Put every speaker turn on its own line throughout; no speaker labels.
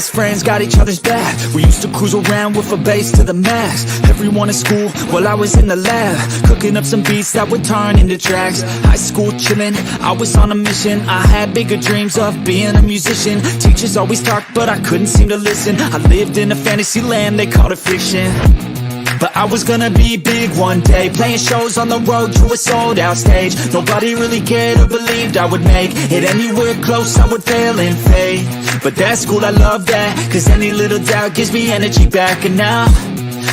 best friends got each other's back. We used to cruise around with a bass to the max. Everyone in school while I was in the lab, cooking up some beats that would turn into tracks. High school chillin', I was on a mission. I had bigger dreams of being a musician. Teachers always talked but I couldn't seem to listen. I lived in a fantasy land, they called it fiction. But I was gonna be big one day, playing shows on the road to a sold out stage. Nobody really cared or believed I would make it anywhere close, I would fail and fade. But that's cool, I love that, cause any little doubt gives me energy back. And now,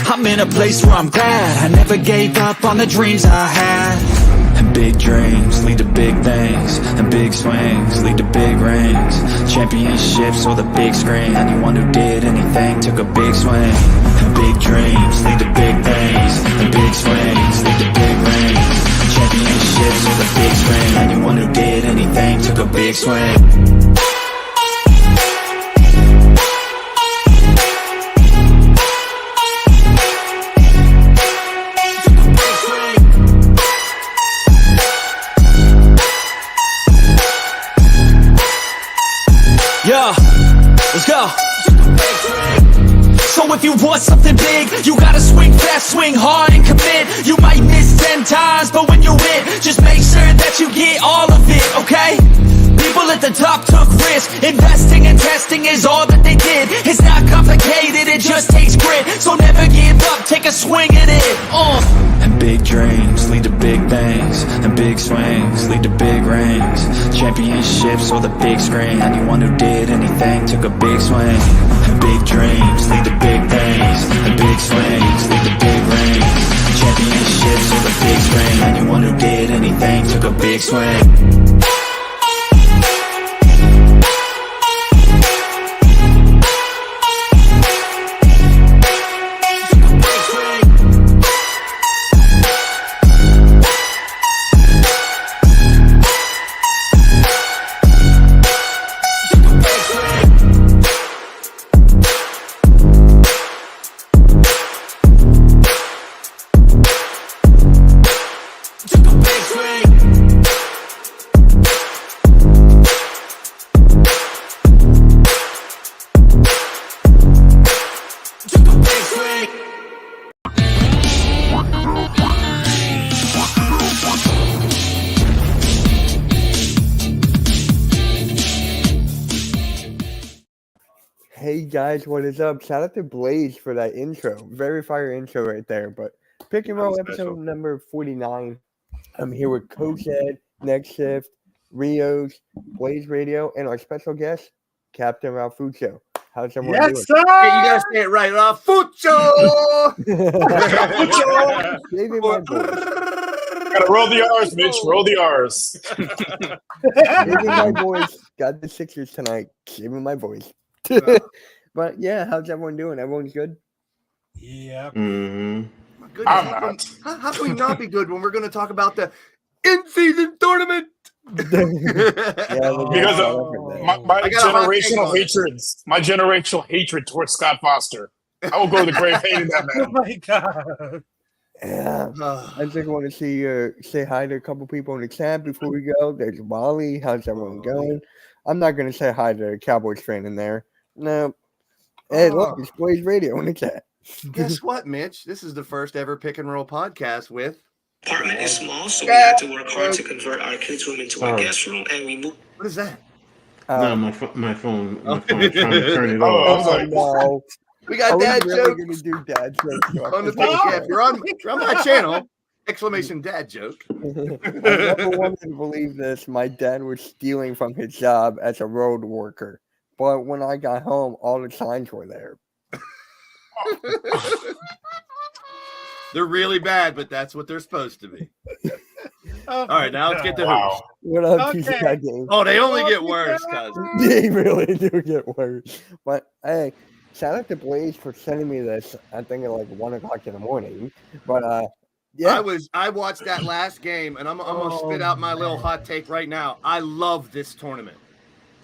I'm in a place where I'm glad I never gave up on the dreams I had. And big dreams lead to big things, and big swings lead to big rings. Championships or the big screen, anyone who did anything took a big swing. And big dreams lead to big things, and big swings lead to big rings. Championships or the big screen, anyone who did anything took a big swing. Yeah, let's go. So if you want something big, you gotta swing fast, swing hard and commit. You might miss 10 times, but when you hit, just make sure that you get all of it, okay? People at the top took risks. Investing and testing is all that they did. It's not complicated, it just takes grit. So never give up, take a swing at it. And big dreams lead to big things, and big swings lead to big rings. Championships or the big screen, anyone who did anything took a big swing. And big dreams lead to big things, and big swings lead to big rings. Championships or the big screen, anyone who did anything took a big swing.
Hey guys, what is up? Shout out to Blaze for that intro. Very fire intro right there. But Pick and Roll episode number 49. I'm here with Coach Ed, Next Shift, Rios, Blaze Radio, and our special guest, Captain Ralfuccio. How's everyone doing?
Sir! Hey, you gotta say it right, Ralfuccio!
Saving my voice.
Gotta roll the R's, Mitch. Roll the R's.
Saving my voice. Got the Sixers tonight. Saving my voice. But yeah, how's everyone doing? Everyone's good?
Yeah.
Mm-hmm.
I'm not. How can we not be good when we're going to talk about the in-season tournament?
Because of my generational hatreds. My generational hatred towards Scott Foster. I will go to the grave hating that man.
Oh my God.
Yeah. I just want to say hi to a couple people in the chat before we go. There's Wally. How's everyone going? I'm not going to say hi to a Cowboys fan in there. No. Hey, look, it's Blaze Radio in the chat.
Guess what, Mitch? This is the first ever Pick and Roll podcast with...
Apartment is small, so we had to work hard to convert our kids' room into a guest room, and we moved...
What is that?
No, my phone trying to turn it off.
Oh, no.
We got dad
really
jokes.
going to do dad jokes.
On the page. Yeah, if you're on my channel, exclamation dad joke.
I never wanted to believe this. My dad was stealing from his job as a road worker. But when I got home, all the signs were there.
They're really bad, but that's what they're supposed to be. All right, now let's get to
Wow.
What up,
Okay.
TCI game?
Oh, they only get worse, cousin.
They really do get worse. But hey, shout out to Blaze for sending me this. I think at like 1 o'clock in the morning. But yeah,
I watched that last game, and I'm gonna spit out my little hot take right now. I love this tournament.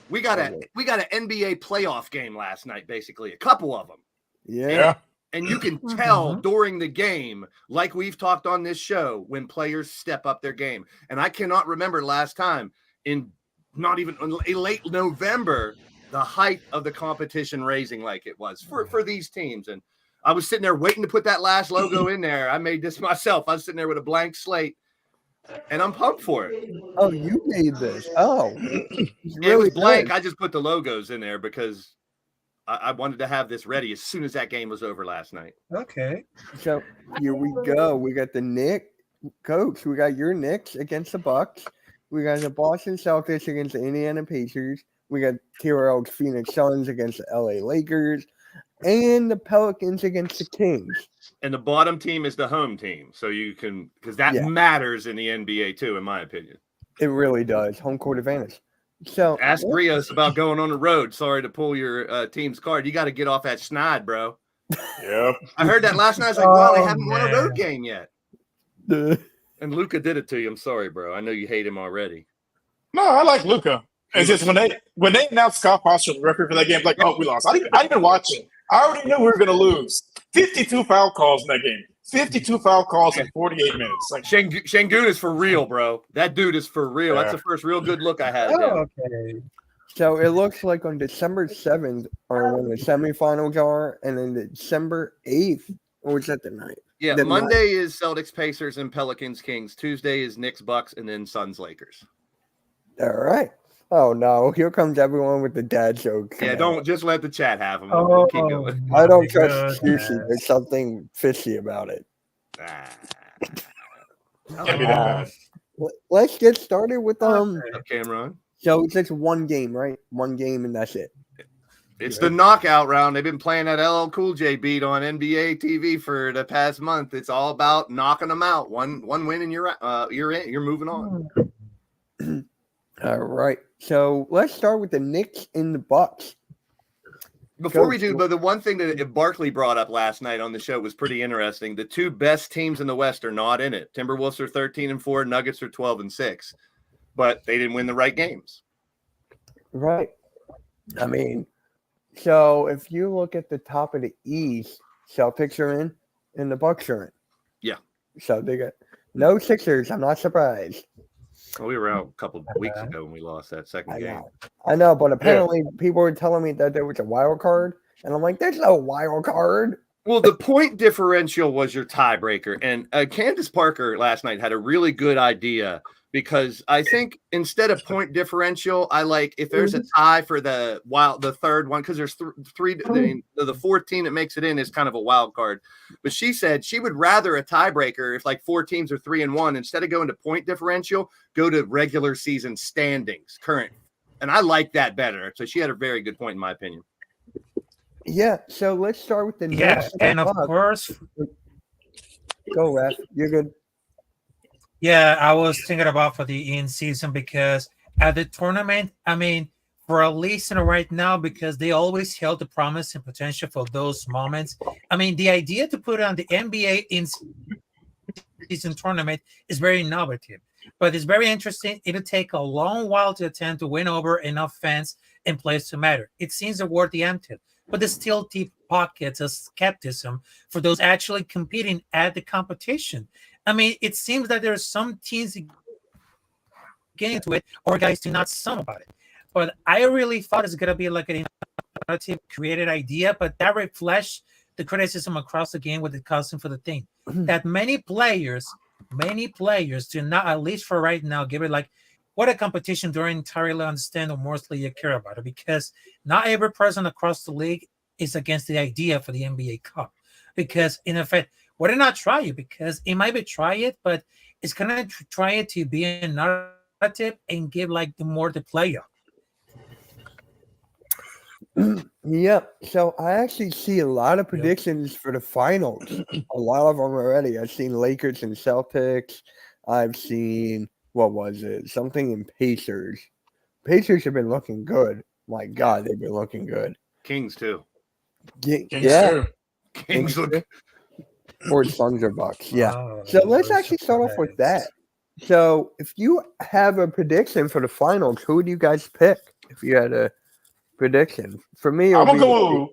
We got an NBA playoff game last night, basically a couple of them.
yeah.
And you can tell during the game, like we've talked on this show, when players step up their game. And I cannot remember last time in not even late November height of the competition raising like it was for these teams. And I was sitting there waiting to put that last logo in there. I made this myself. I was sitting there with a blank slate, and I'm pumped for it.
Oh, you made this. Oh,
It was blank. I just put the logos in there because I wanted to have this ready as soon as that game was over last night.
Okay.
So here we go. We got the Knicks. Coach, we got your Knicks against the Bucks. We got the Boston Celtics against the Indiana Pacers. We got T.R.L's Phoenix Suns against the LA Lakers. And the Pelicans against the Kings.
And the bottom team is the home team. So you can, because that matters in the NBA too, in my opinion.
It really does. Home court advantage. So
ask Rios about going on the road. Sorry to pull your team's card. You got to get off that schneid, bro.
Yep.
I heard that last night. I was like, wow, they haven't won a road game yet.
And
Luka did it to you. I'm sorry, bro. I know you hate him already.
No, I like Luka. It's just when they announced Scott Foster the referee for that game, like, oh, we lost. I didn't even watch it. I already knew we were going to lose. 52 foul calls in that game. 52 foul calls in 48 minutes. Like
Şengün is for real, bro. That dude is for real. That's the first real good look I had.
Okay.
So it looks like on December 7th are when the semifinals are, and then December 8th, or is that the night?
Yeah,
the
Monday is Celtics, Pacers, and Pelicans, Kings. Tuesday is Knicks, Bucks, and then Suns, Lakers.
All right. Oh, no. Here comes everyone with the dad joke.
Yeah, don't just let the chat have them.
Oh,
Keep going.
I don't trust sushi. There's something fishy about it.
can't be that bad.
Let's get started with
Cameron.
So it's just one game, right? One game and that's it.
It's the knockout round. They've been playing that LL Cool J beat on NBA TV for the past month. It's all about knocking them out. One win and you're in. You're moving on.
All right. So let's start with the Knicks and the Bucks.
Before we do, but the one thing that Barkley brought up last night on the show was pretty interesting. The two best teams in the West are not in it. Timberwolves are 13-4, Nuggets are 12-6, but they didn't win the right games.
Right. I mean, so if you look at the top of the East, Celtics are in and the Bucks are in.
Yeah.
So they got no Sixers. I'm not surprised.
Well, we were out a couple of weeks ago when we lost that second game.
I know, but apparently people were telling me that there was a wild card, and I'm like, there's no wild card.
Well, the point differential was your tiebreaker, and Candace Parker last night had a really good idea because I think instead of point differential, I like if there's a tie for the third one, because there's three, the fourth team that makes it in is kind of a wild card. But she said she would rather a tiebreaker if like four teams are 3-1 instead of going to point differential, go to regular season standings current. And I like that better. So she had a very good point in my opinion.
Yeah. So let's start with the
Yes, and of course,
go Ref. You're good.
yeah, I was thinking about for the in season because at the tournament, I mean, for at least right now, because they always held the promise and potential for those moments. I mean, the idea to put on the NBA in season tournament is very innovative, but it's very interesting. It'll take a long while to attempt to win over enough fans and players to matter. It seems worthy empty, but there's still deep pockets of skepticism for those actually competing at the competition. I mean, it seems that there are some teams getting into it or guys do not some about it. But I really thought it's going to be like an innovative, created idea, but that reflects the criticism across the game with the custom for the thing. That many players do not, at least for right now, give it like what a competition don't entirely understand or mostly care about it, because not every person across the league is against the idea for the NBA Cup. Because in effect, why not try it? Because it might be try it, but it's gonna try it to be a narrative and give like the more the player.
Yep. So I actually see a lot of predictions for the finals. A lot of them already. I've seen Lakers and Celtics. I've seen something in Pacers. Pacers have been looking good. My God, they've been looking good.
Kings too.
Yeah.
Kings look.
Or Suns or Bucks. Yeah. So let's actually start off with that. So if you have a prediction for the finals, who would you guys pick if you had a prediction? For me,
I'm gonna go.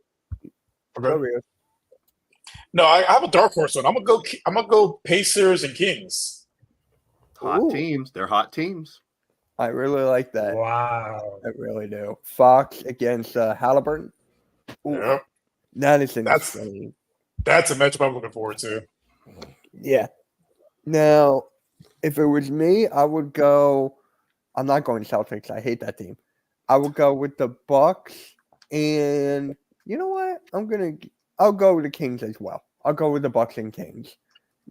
No, I have a dark horse one. I'm gonna go Pacers and Kings.
Hot teams. They're hot teams.
I really like that.
Wow.
I really do. Fox against Halliburton. Ooh,
Yeah.
that is
That's-
insane.
That's a matchup I'm looking forward to.
Yeah. Now, if it was me, I would go. I'm not going Celtics. I hate that team. I would go with the Bucks, and you know what? I'll go with the Kings as well. I'll go with the Bucks and Kings.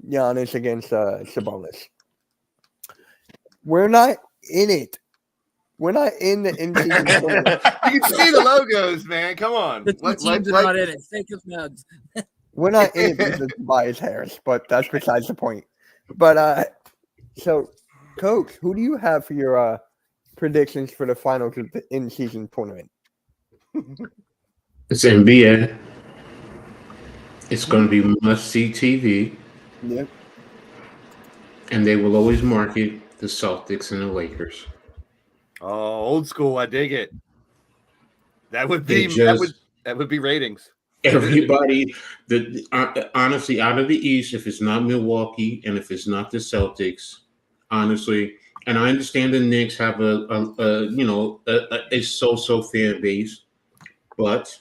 Giannis against Sabonis. We're not in it. We're not in the in-season tournament.
You can see the logos, man. Come on.
The two teams are not in it. Think of nugs.
We're not in it because of Tobias Harris, but that's besides the point. But so, Coach, who do you have for your predictions for the finals of the in-season tournament?
It's NBA. It's going to be must-see TV,
Yep.
and they will always market the Celtics and the Lakers.
Oh, old school. I dig it. That would
They
be
just-
that would be ratings.
Everybody, honestly, out of the East, if it's not Milwaukee and if it's not the Celtics, honestly, and I understand the Knicks have a so-so fan base, but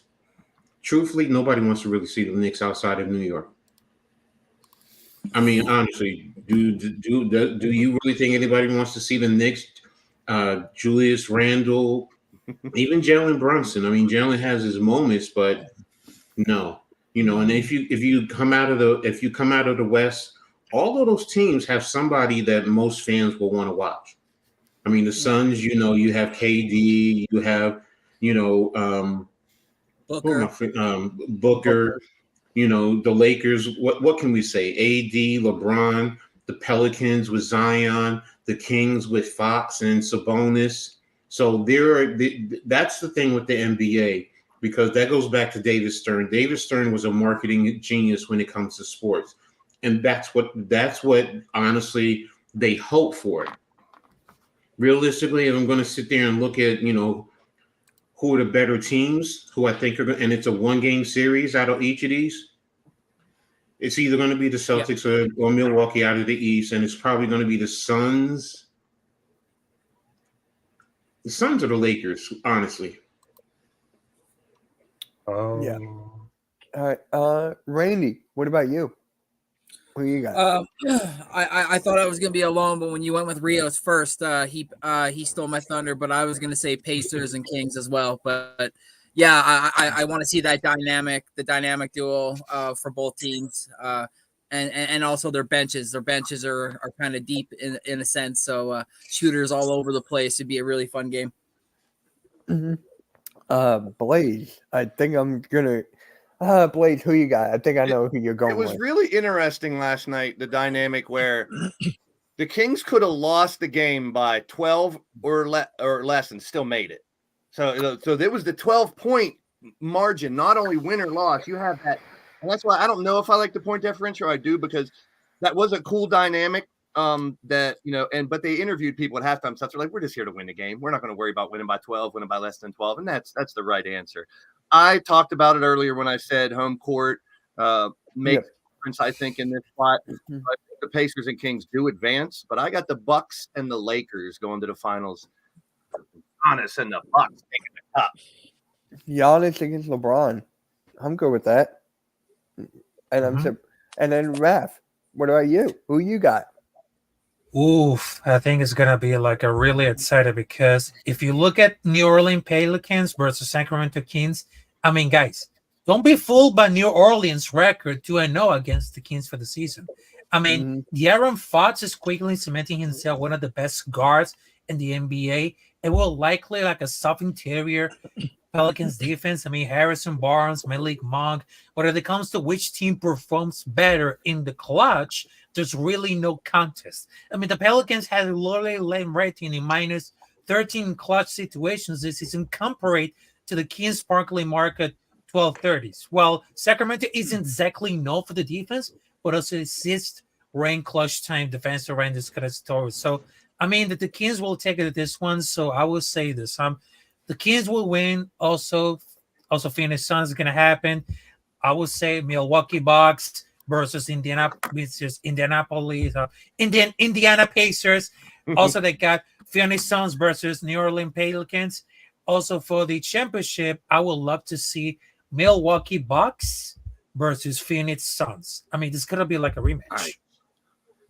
truthfully, nobody wants to really see the Knicks outside of New York. I mean, honestly, do you really think anybody wants to see the Knicks? Julius Randle, even Jalen Brunson. I mean, Jalen has his moments, but no, And if you come out of the West, all of those teams have somebody that most fans will want to watch. I mean, the Suns. You have KD. You have Booker. The Lakers. What can we say? AD, LeBron, the Pelicans with Zion, the Kings with Fox and Sabonis. So that's the thing with the NBA, because that goes back to David Stern. David Stern was a marketing genius when it comes to sports, and that's what honestly they hope for it. Realistically, if I'm going to sit there and look at who are the better teams, who I think are, and it's a 1-game series out of each of these, it's either going to be the Celtics or Milwaukee out of the East, and it's probably going to be the Suns. The Suns or the Lakers, honestly.
Oh.
Yeah. All right. Randy, what about you? Who you got?
I thought I was gonna be alone, but when you went with Rios first, he stole my thunder. But I was gonna say Pacers and Kings as well. But yeah, I want to see that the dynamic duo for both teams, and also their benches. Their benches are kind of deep in a sense, so shooters all over the place. It'd be a really fun game.
Mm-hmm. Blaze, I think I'm gonna. Blaze, who you got? I think I know who you're going with.
It was really interesting last night, the dynamic where the Kings could have lost the game by 12 or less and still made it. So there was the 12-point margin, not only win or loss. You have that, and that's why I don't know if I like the point differential. I do, because that was a cool dynamic. But they interviewed people at halftime, so they're like, "We're just here to win the game. We're not going to worry about winning by 12, winning by less than 12," and that's the right answer. I talked about it earlier when I said home court makes a difference, I think, in this spot.
Mm-hmm.
The Pacers and Kings do advance, but I got the Bucks and the Lakers going to the finals. Giannis and the Bucks taking the cup.
Giannis against LeBron. I'm good with that. And and then Raph, what about you? Who you got?
Oof, I think it's gonna be like a really excited, because if you look at New Orleans Pelicans versus Sacramento Kings, I mean, guys, don't be fooled by New Orleans' record 2-0 against the Kings for the season. I mean, De'Aaron Fox is quickly cementing himself one of the best guards in the NBA. It will likely like a soft interior Pelicans defense. I mean, Harrison Barnes, Malik Monk. But when it comes to which team performs better in the clutch, there's really no contest. I mean, the Pelicans had a lowly rating in minus 13 clutch situations this season, compared to the Kings sparkling market 1230s. Well, Sacramento isn't exactly known for the defense, but also assist, rank, clutch time, defensive rank, this kind of story. So, I mean, that the Kings will take it at this one. So I will say this: the Kings will win. Also Phoenix Suns is going to happen. I would say Milwaukee Bucks versus Indiana Pacers. Also, they got Phoenix Suns versus New Orleans Pelicans. Also for the championship, I would love to see Milwaukee Bucks versus Phoenix Suns. I mean, this is gonna be like a rematch.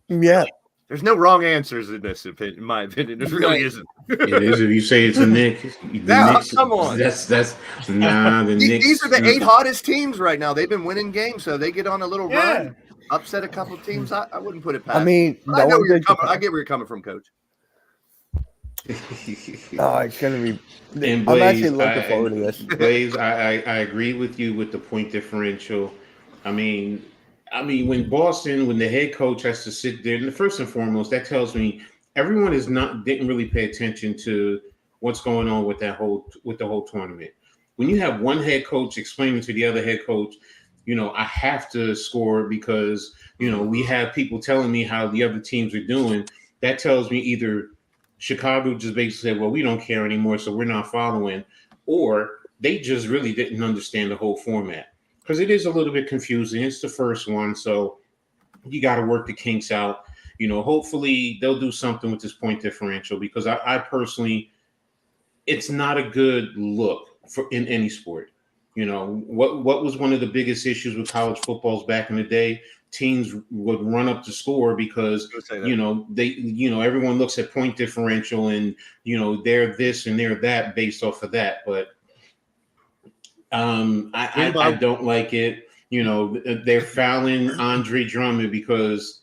Yeah.
There's no wrong answers in this opinion, in my opinion. There really isn't.
It is if you say it's a Knicks.
Come on.
That's nah. The Knicks.
These are the 8 hottest teams right now. They've been winning games, so they get on a little
Yeah.
run, upset a couple of teams. I wouldn't put it past.
I mean,
I know where you're coming. I get where you're coming from, Coach.
Oh, it's gonna be.
And
I'm
Blaze,
actually looking forward to this.
Blaze, I agree with you with the point differential. I mean, when the head coach has to sit there, and first and foremost, that tells me everyone didn't really pay attention to what's going on with the whole tournament. When you have one head coach explaining to the other head coach, I have to score because we have people telling me how the other teams are doing. That tells me either Chicago just basically said, well, we don't care anymore, so we're not following, or they just really didn't understand the whole format. Because it is a little bit confusing. It's the first one, so you got to work the kinks out. Hopefully they'll do something with this point differential because I personally, it's not a good look in any sport. What was one of the biggest issues with college footballs back in the day? Teams would run up the score because everyone looks at point differential and they're this and they're that based off of that, but I don't like it. They're fouling Andre Drummond because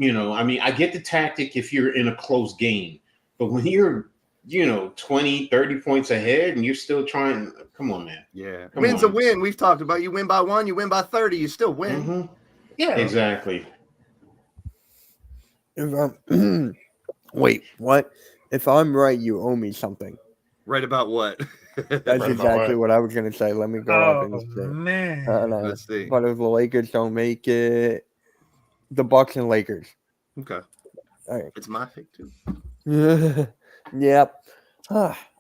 I get the tactic if you're in a close game, but when you're 20, 30 points ahead and you're still trying, come on, man.
Yeah, win's a win. We've talked about you win by 1, you win by 30, you still win.
Mm-hmm.
Yeah,
exactly.
Wait, what? If I'm right, you owe me something.
Right about what?
That's exactly what I was gonna say. Let me go up and say.
Man.
Let's see.
But if the Lakers don't make it, the Bucks and Lakers.
Okay.
All right.
It's my pick too.
Yep.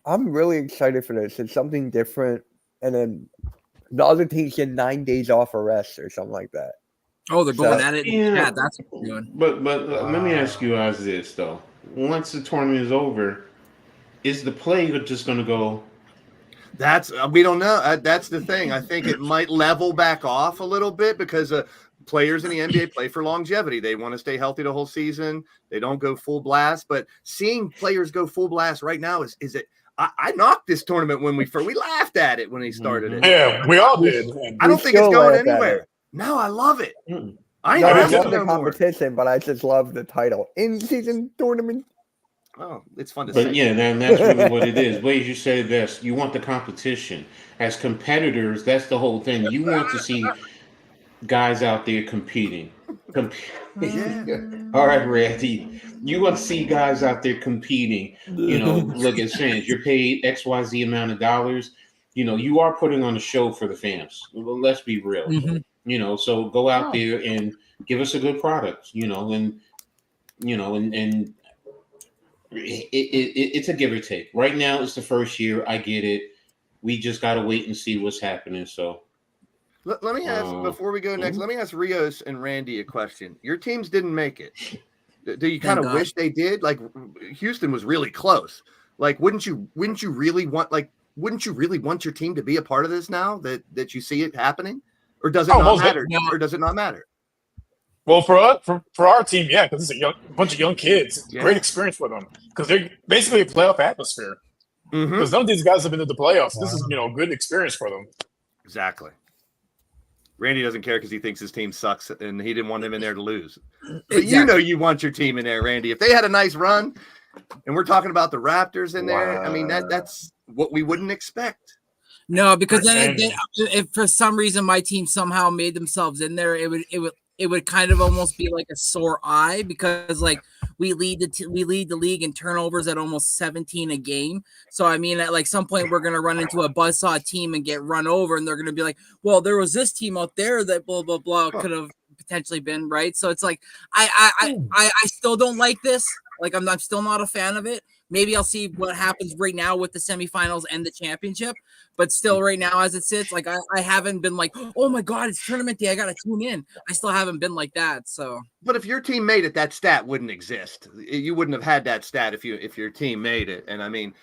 I'm really excited for this. It's something different, and then the other teams get 9 days off a rest or something like that.
Oh, they're going
So-
at it.
Yeah.
Yeah, that's what they're doing.
But let me ask you guys this though: once the tournament is over, is the play just going to go?
That's we don't know. That's the thing. I think it might level back off a little bit because players in the NBA play for longevity. They want to stay healthy the whole season. They don't go full blast. But seeing players go full blast right now is it? I knocked this tournament when we laughed at it when he started it.
Yeah, we all did.
I don't think it's
still
going
laugh at
anywhere.
it.
No, I love it.
Mm-mm.
I
No, I
ain't
love
no
the
more.
competition, but I just love the title. In-season tournament.
Oh, it's fun to
But
say.
yeah, that's really what it is. Blaze, you said this. You want the competition. As competitors, that's the whole thing. You want to see guys out there competing. All right, Randy. You want to see guys out there competing. Look at fans. You're paid XYZ amount of dollars. You are putting on a show for the fans. Well, let's be real.
Mm-hmm.
So go out there and give us a good product. And it's a give or take. Right now, it's the first year. I get it. We just got to wait and see what's happening. So
Let me ask before we go next. Let me ask Rios and Randy a question. Your teams didn't make it. Do you kind of
God.
wish they did? Like Houston was really close. Like wouldn't you really want your team to be a part of this now that you see it happening, or does it not
most
matter?
definitely.
Or does it not matter?
Well, for our team, yeah, because it's a bunch of young kids. It's
Yeah.
great experience for them because they're basically a playoff atmosphere.
Mm-hmm.
Because none of these guys have been to the playoffs. This is good experience for them.
Exactly. Randy doesn't care because he thinks his team sucks and he didn't want him in there to lose. But
Exactly.
you want your team in there, Randy. If they had a nice run, and we're talking about the Raptors in there, I mean that's what we wouldn't expect.
No, because then
And-
if for some reason my team somehow made themselves in there, it would kind of almost be like a sore eye because like we lead the league in turnovers at almost 17 a game. So I mean, at like some point we're gonna run into a buzzsaw team and get run over, and they're gonna be like, "Well, there was this team out there that blah blah blah could have potentially been right." So it's like I still don't like this. Like I'm still not a fan of it. Maybe I'll see what happens right now with the semifinals and the championship. But still, right now, as it sits, like I haven't been like, oh my God, it's tournament day. I got to tune in. I still haven't been like that. So,
but if your team made it, that stat wouldn't exist. You wouldn't have had that stat if your team made it. And I mean,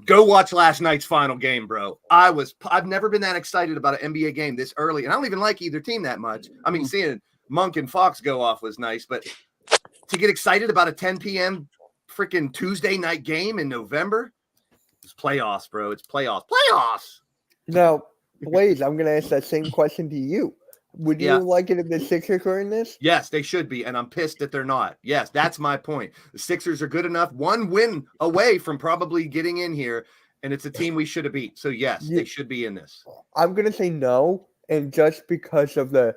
go watch last night's final game, bro. I've never been that excited about an NBA game this early. And I don't even like either team that much. I mean, seeing Monk and Fox go off was nice, but to get excited about a 10 p.m. freaking Tuesday night game in November, it's playoffs, bro. It's playoffs.
Now, Blaze, I'm going to ask that same question to you. Would you like it if the Sixers were in this?
Yes, they should be, and I'm pissed that they're not. Yes, that's my point. The Sixers are good enough, one win away from probably getting in here, and it's a team we should have beat. So, yes, they should be in this.
I'm going to say no, and just because of the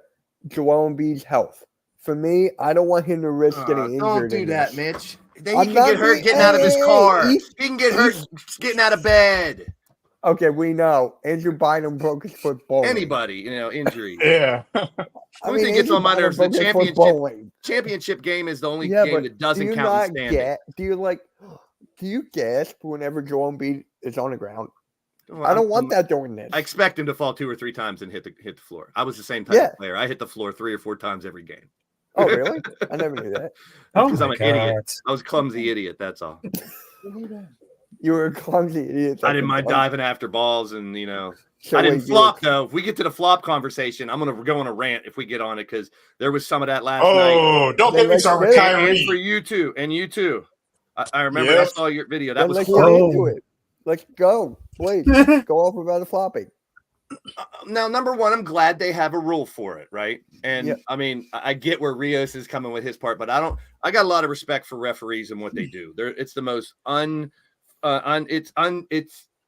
Joel Embiid's health. For me, I don't want him to risk getting injured.
Don't do that,
this.
Mitch. Then he can get hurt getting out of his car. He can get hurt getting out of bed.
Okay, we know. Andrew Bynum broke his foot bowling.
Anybody, injury.
Yeah.
Only thing gets on my nerves is the championship game is the only game that doesn't count in standing.
Do you gasp whenever Joel Embiid is on the ground? I don't want that during this.
I expect him to fall 2 or 3 times and hit the floor. I was the same type of player. I hit the floor 3 or 4 times every game.
Oh, really? I never knew that.
Because I'm an idiot. I was a clumsy idiot, that's all.
You were a clumsy idiot.
I didn't mind diving after balls and, I didn't flop, though. If we get to the flop conversation, I'm going to go on a rant if we get on it because there was some of that last night.
Oh, don't get me started with Kyrie.
And for you, too. And you, too. I remember I saw your video. That was
horrible. Let's go. Please, go off about the flopping.
Now, number one, I'm glad they have a rule for it, right? And I mean, I get where Rios is coming with his part, but I got a lot of respect for referees and what they do. It's the most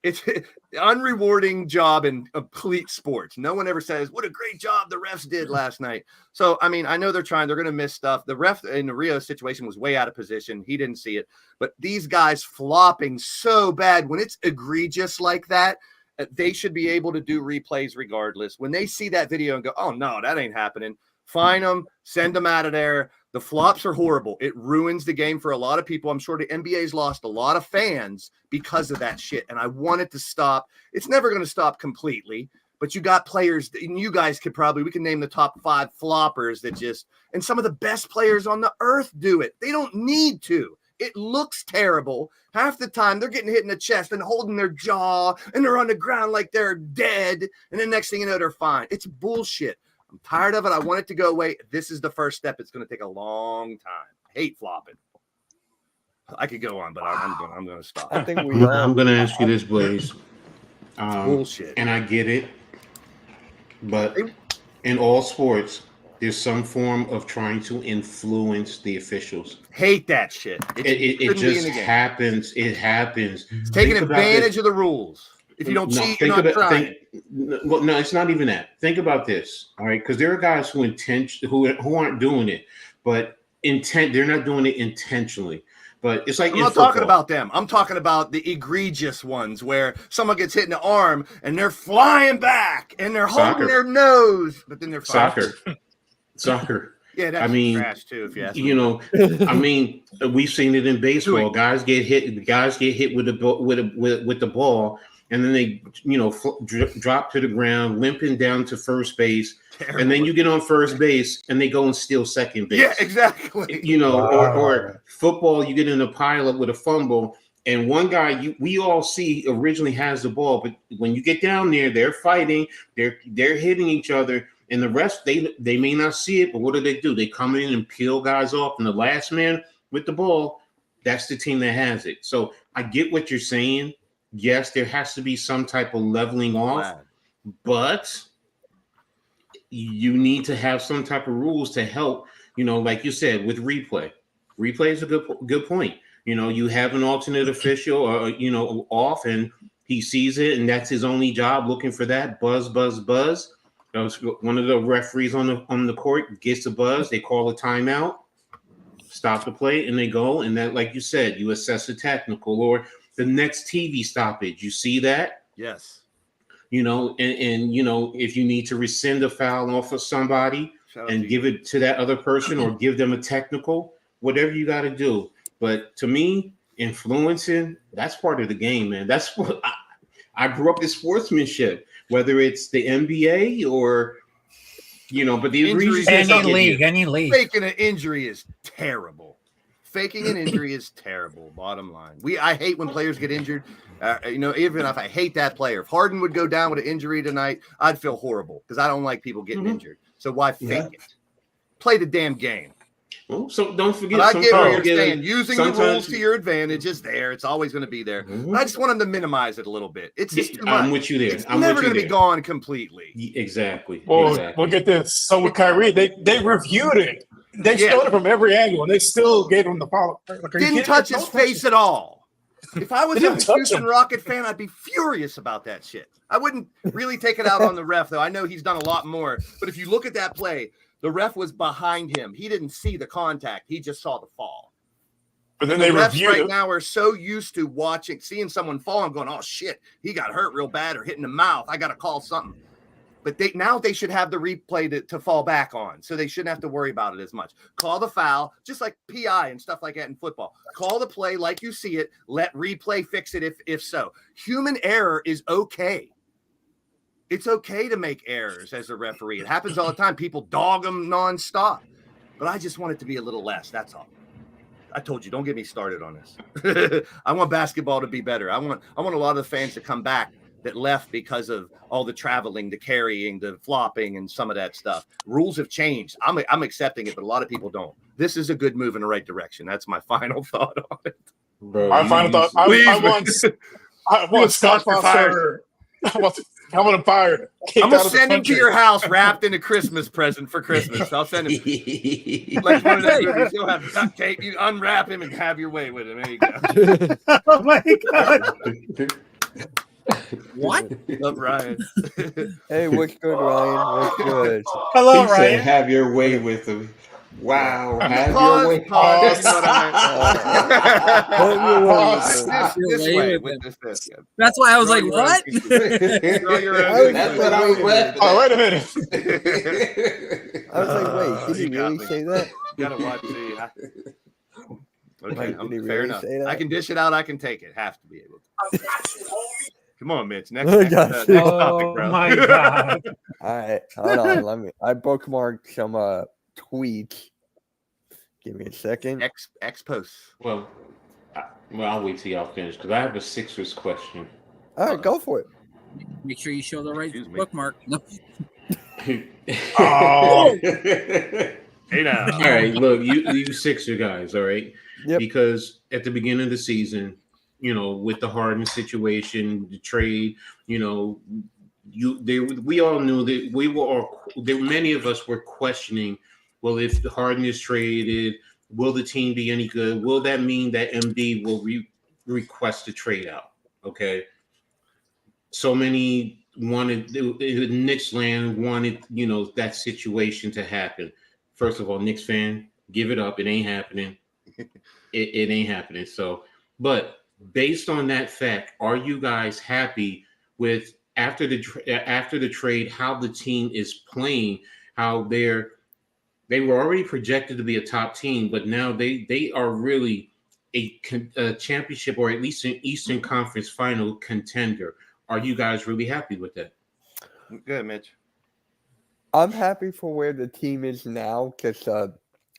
it's unrewarding job in complete sports. No one ever says what a great job the refs did last night. So, I mean, I know they're going to miss stuff. The ref in the Rios situation was way out of position. He didn't see it, but these guys flopping so bad when it's egregious like that. They should be able to do replays regardless. When they see that video and go, oh, no, that ain't happening, fine them, send them out of there. The flops are horrible. It ruins the game for a lot of people. I'm sure the NBA's lost a lot of fans because of that shit, and I want it to stop. It's never going to stop completely, but you got players, and you guys we can name the top 5 floppers that and some of the best players on the earth do it. They don't need to. It looks terrible. Half the time they're getting hit in the chest and holding their jaw and they're on the ground like they're dead. And the next thing you know, they're fine. It's bullshit. I'm tired of it. I want it to go away. This is the first step. It's going to take a long time. I hate flopping. I could go on, but I'm going to stop.
I think
I'm going to ask you this, Blaze.
Bullshit.
And I get it. But in all sports, there's some form of trying to influence the officials.
Hate that shit.
It just happens. It happens.
It's taking advantage of the rules. If you don't cheat, you're not trying.
Well, no, it's not even that. Think about this, all right? Because there are guys who aren't doing it, but they're not doing it intentionally. But it's like
I'm not talking about them. I'm talking about the egregious ones where someone gets hit in the arm and they're flying back and they're holding their nose, but then they're fine.
Soccer.
Yeah, that's trash too. If you ask me.
I mean, we've seen it in baseball. Guys get hit with the ball, and then they, drop to the ground, limping down to first base. Terrible. And then you get on first base, and they go and steal second base.
Yeah, exactly.
Or football, you get in a pileup with a fumble, and one guy we all see originally has the ball, but when you get down there, they're fighting, they're hitting each other. And the rest, they may not see it, but what do? They come in and peel guys off, and the last man with the ball, that's the team that has it. So I get what you're saying. Yes, there has to be some type of leveling off, but you need to have some type of rules to help, like you said, with replay. Replay is a good point. You have an alternate official or, off, and he sees it, and that's his only job, looking for that buzz. One of the referees on the court gets a buzz. They call a timeout, stop the play, and they go. And that, like you said, you assess a technical or the next TV stoppage. You see that?
Yes.
And if you need to rescind a foul off of somebody and give it to that other person or give them a technical, whatever you got to do. But to me, influencing, that's part of the game, man. That's what I grew up in sportsmanship, whether it's the NBA or, but the
Injuries
reason
Any league.
Faking an injury is terrible. Faking an injury is terrible. Bottom line, I hate when players get injured. Even if I hate that player, if Harden would go down with an injury tonight, I'd feel horrible because I don't like people getting injured. So why fake it? Play the damn game.
Well, so don't forget.
But I get where you're saying. Using the
sometimes
rules to your advantage is there. It's always going to be there. I just want them to minimize it a little bit. It's just too much.
I'm with you there.
It's never going to be gone completely.
Exactly.
Well,
exactly.
look at this. So with Kyrie, they reviewed it. They showed it from every angle, and they still gave him the foul.
Didn't touch his face at all. If I was
They
a
didn't touch
Houston
him.
Rocket fan, I'd be furious about that shit. I wouldn't really take it out on the ref, though. I know he's done a lot more. But if you look at that play, the ref was behind him. He didn't see the contact. He just saw the fall.
But then
The
they
refs
reviewed
right
it.
now are so used to seeing someone fall and going, oh, shit, he got hurt real bad or hit in the mouth. I got to call something. But they should have the replay to fall back on. So they shouldn't have to worry about it as much. Call the foul, just like PI and stuff like that in football. Call the play like you see it. Let replay fix it if so. Human error is okay. It's okay to make errors as a referee. It happens all the time. People dog them nonstop. But I just want it to be a little less. That's all. I told you, don't get me started on this. I want basketball to be better. I want a lot of the fans to come back that left because of all the traveling, the carrying, the flopping, and some of that stuff. Rules have changed. I'm accepting it, but a lot of people don't. This is a good move in the right direction. That's my final thought on it.
Bro,
My final thought. I want Scott Foster. I want him fired.
I'm going to send him to your house wrapped in a Christmas present for Christmas. I'll send him. Like one of those movies, you'll have duct tape. You unwrap him and have your way with him. There you go.
Oh my god.
What?
Up, Ryan.
Hey, what's good, Ryan? What's good?
Hello,
He said,
Ryan.
"Have your way with him." Wow, have
Pause,
your way.
pause. You know what I mean? This way. With this. Yeah.
That's why I was like, what?
Throw your
I was
That's what I was laughing.
Oh, wait a minute.
I was like, wait, did he
You got
really
me.
say that?
Gotta watch the. Okay,
Like, did he
fair
really
enough.
say that?
I can dish it out. I can take it. Have to be able to. Come on, Mitch. Next,
I
next,
got
next
you.
topic,
Oh
bro.
my god.
All right, hold on. I bookmarked some tweets. Give me a second.
X posts.
Well, I'll wait till y'all finish because I have a Sixers question.
All right, go for it.
Make sure you show the right
Excuse me.
bookmark. No.
Oh.
Hey now.
All right, look, you Sixer guys, all right?
Yep.
Because at the beginning of the season, with the Harden situation, the trade, we all knew that many of us were questioning, well, if the Harden is traded, will the team be any good? Will that mean that MD will request a trade out? Okay. So many wanted Knicks land wanted, that situation to happen. First of all, Knicks fan, give it up. It ain't happening. It ain't happening. So, but based on that fact, are you guys happy with after the trade, how the team is playing, how they were already projected to be a top team, but now they are really a championship or at least an Eastern Conference final contender. Are you guys really happy with that?
Good, Mitch.
I'm happy for where the team is now because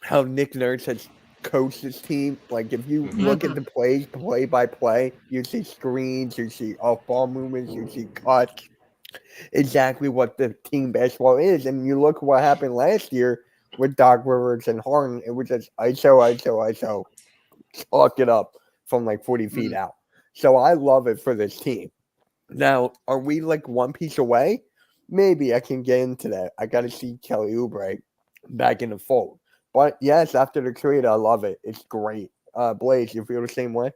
how Nick Nurse has coached his team. Like, if you look at the plays play by play, you see screens, you see off-ball movements, you see cuts. Exactly what the team basketball is. And you look what happened last year with Doc Rivers and Harden. It was just ISO, chalk it up from like 40 feet out. So I love it for this team. Now, are we like one piece away? Maybe I can get into that. I got to see Kelly Oubre back in the fold. But yes, after the trade, I love it. It's great. Blaze, you feel the same way?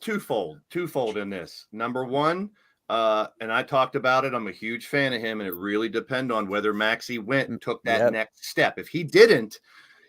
Twofold in this. Number one, and I talked about it. I'm a huge fan of him, and it really depends on whether Maxey went and took that next step. If he didn't,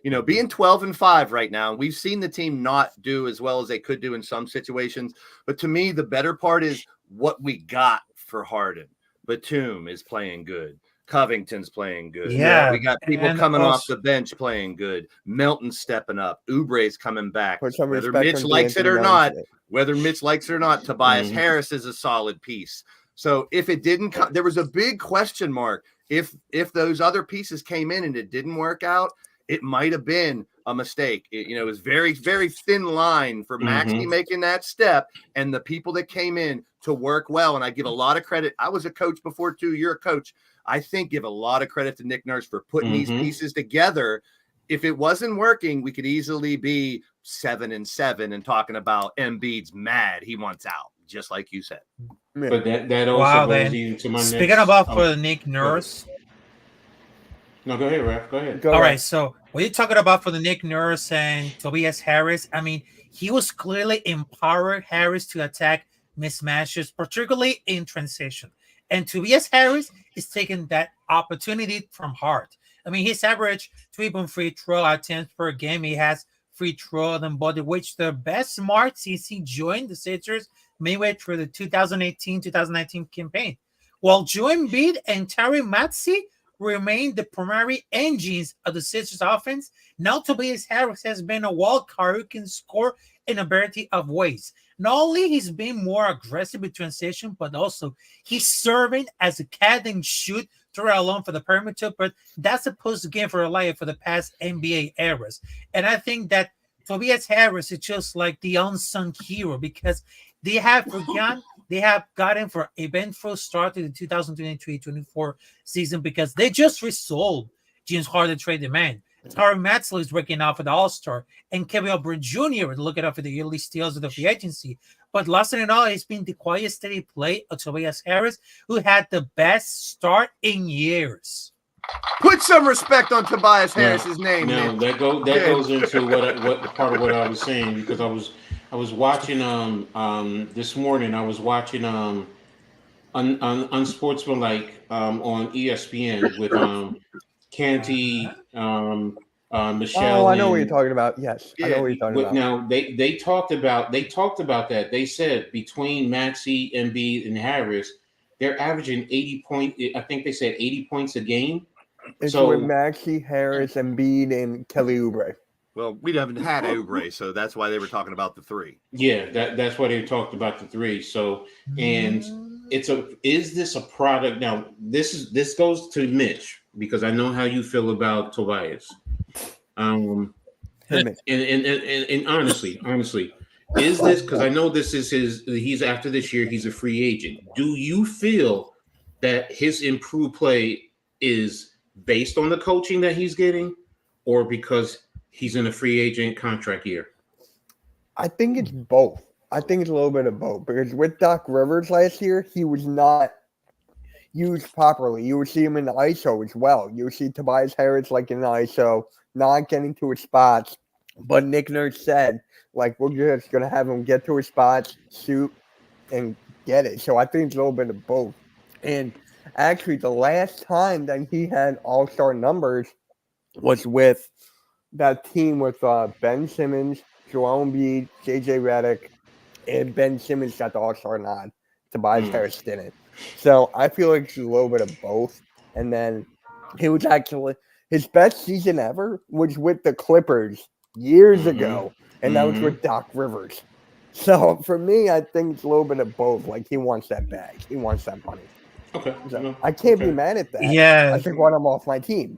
being 12-5 right now, we've seen the team not do as well as they could do in some situations. But to me, the better part is what we got for Harden. Batum is playing good. Covington's playing good.
Yeah,
we got people
and
coming off
also-
the bench playing good. Melton's stepping up. Oubre's coming back.
Put some
Whether
respect
Mitch
on
likes it
D'Anthony
or not,
Melton.
Tobias
Mhm.
Harris is a solid piece. So if it didn't come, there was a big question mark. If those other pieces came in and it didn't work out, it might have been a mistake. It was very, very thin line for Maxey making that step and the people that came in to work well. And I give a lot of credit. I was a coach before too. You're a coach. I think give a lot of credit to Nick Nurse for putting these pieces together. If it wasn't working, we could easily be 7-7 and talking about Embiid's mad. He wants out, just like you said.
Yeah.
But that also
Wow,
goes
then.
into my
Speaking
next.
about for Nick Nurse.
No, go ahead, Raph. Go ahead.
Go
All
ahead.
right, so what you're talking about for the Nick Nurse and Tobias Harris, I mean, he was clearly empowered Harris to attack mismatches, particularly in transition. And Tobias Harris is taking that opportunity from heart. I mean, his average 3-point free throw attempts per game. He has free throw them, but which the best mark since he joined the Sixers midway through the 2018-2019 campaign. While Joel Embiid and Tyrese Maxey remain the primary engines of the Sixers offense, now Tobias Harris has been a wild card who can score in a variety of ways. Not only he's been more aggressive with transition, but also he's serving as a cat and shoot throw alone for the perimeter, but that's supposed to game for a liar for the past NBA eras. And I think that Tobias Harris is just like the unsung hero because they have gotten for a eventful start to the 2023-24 season because they just resolved James Harden trade demand. Tyrese Maxey is breaking out for the All-Star, and Kevin O'Brien Jr. is looking out for the early steals of the free agency. But last in all, it's been the quiet, steady play of Tobias Harris, who had the best start in years.
Put some respect on Tobias Harris's name.
Now
man.
that goes into what part of what I was saying because I was watching this morning I was watching Unsportsmanlike on ESPN with Canty Michelle.
Oh, I know what you're talking about. Yes, I know what you're talking
But
about.
now they talked about that. They said between Maxey, Embiid, and Harris, they're averaging 80 points. I think they said 80 points a game.
It's
So-
with Maxey, Harris, Embiid, and Kelly Oubre.
Well, we haven't had Oubre, so that's why they were talking about the three.
Yeah, that's why they talked about the three. So, and is this a product? Now, this goes to Mitch because I know how you feel about Tobias. And honestly, is this because I know this is he's after this year, he's a free agent. Do you feel that his improved play is based on the coaching that he's getting, or because he's in a free agent contract year?
I think it's both. I think it's a little bit of both because with Doc Rivers last year, he was not used properly. You would see him in the ISO as well. You would see Tobias Harris like in the ISO, not getting to his spots. But Nick Nurse said, like, we're just going to have him get to his spots, shoot, and get it. So I think it's a little bit of both. And actually, the last time that he had all-star numbers was with that team with Ben Simmons, Joel Embiid, JJ Redick, and Ben Simmons got the all-star nod. Tobias Harris didn't. So I feel like it's a little bit of both. And then he was actually his best season ever was with the Clippers years ago, and that was with Doc Rivers. So for me, I think it's a little bit of both. Like he wants that bag, he wants that money.
Okay,
So I can't be mad at that.
Yeah.
I just want him off my team.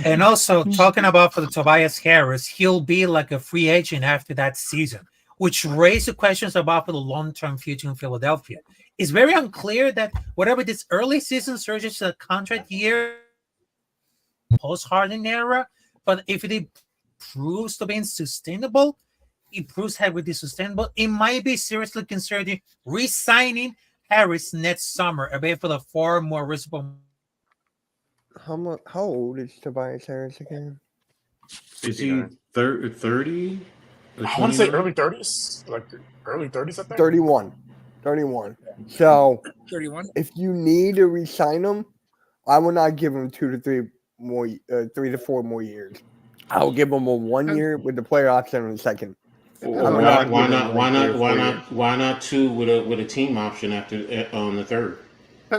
And also talking about for the Tobias Harris, he'll be like a free agent after that season, which raised the questions about for the long-term future in Philadelphia. It's very unclear that whatever this early season surges to a contract year post-Harden era, but if it proves to be sustainable, it might be seriously considering re-signing Harris next summer, a bit for the far more reasonable.
How old is Tobias Harris again?
Is he 30?
I want to say early 30s, like early 30s, I think.
31. So
31.
if you need to re-sign him, I will not give him 3 to 4 more years. I'll give him a 1 year with the player option in the second.
Why not 2 with a team option after on the third?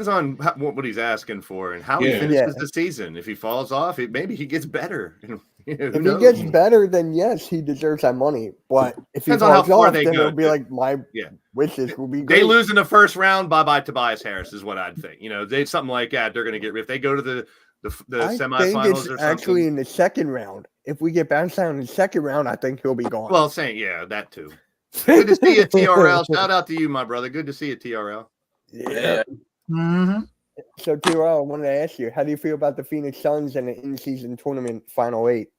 Depends on what he's asking for and how he
Yeah.
finishes the season. If he falls off, maybe he gets better. Who
If he
knows?
gets better, then yes, he deserves that money. But if he
Depends on how
falls
far
off,
they
then
go,
it'll be
too.
like my
Yeah.
wishes will be
They
great.
lose in the first round. Bye Tobias Harris is what I'd think. They something like that. They're going to get if they go to the
I think
semifinals
it's
or
actually
something.
in the second round. If we get bounced out in the second round, I think he'll be gone.
Well, saying that too. Good to see you, TRL. Shout out to you, my brother. Good to see you, TRL.
yeah.
Mm-hmm.
So, TRL, I wanted to ask you, how do you feel about the Phoenix Suns and the in-season tournament Final 8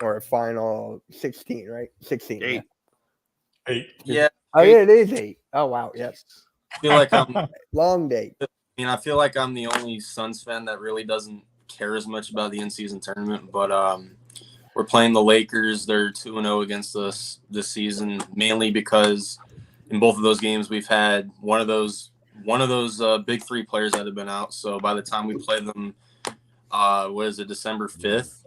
or Final 16? Right, 16.
8.
Hey,
Yeah,
Oh, yeah, it is 8. Oh, wow. Yes,
I feel like I'm.
long day.
I feel like I'm the only Suns fan that really doesn't care as much about the in-season tournament. But we're playing the Lakers. They're 2-0 against us this season, mainly because in both of those games we've had one of those big three players that have been out. So by the time we play them, December 5th,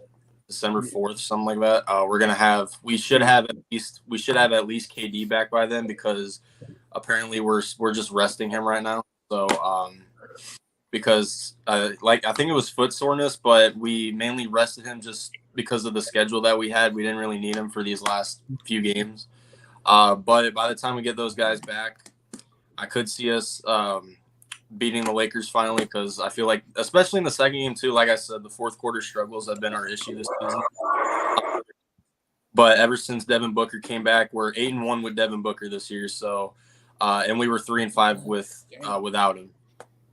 December 4th, something like that. We should have at least KD back by then, because apparently we're just resting him right now. So because I think it was foot soreness, but we mainly rested him just because of the schedule that we had. We didn't really need him for these last few games. But by the time we get those guys back, I could see us beating the Lakers finally, because I feel like, especially in the second game too, like I said, the fourth quarter struggles have been our issue this season. But ever since Devin Booker came back, we're 8-1 with Devin Booker this year. So, and we were 3-5 without him.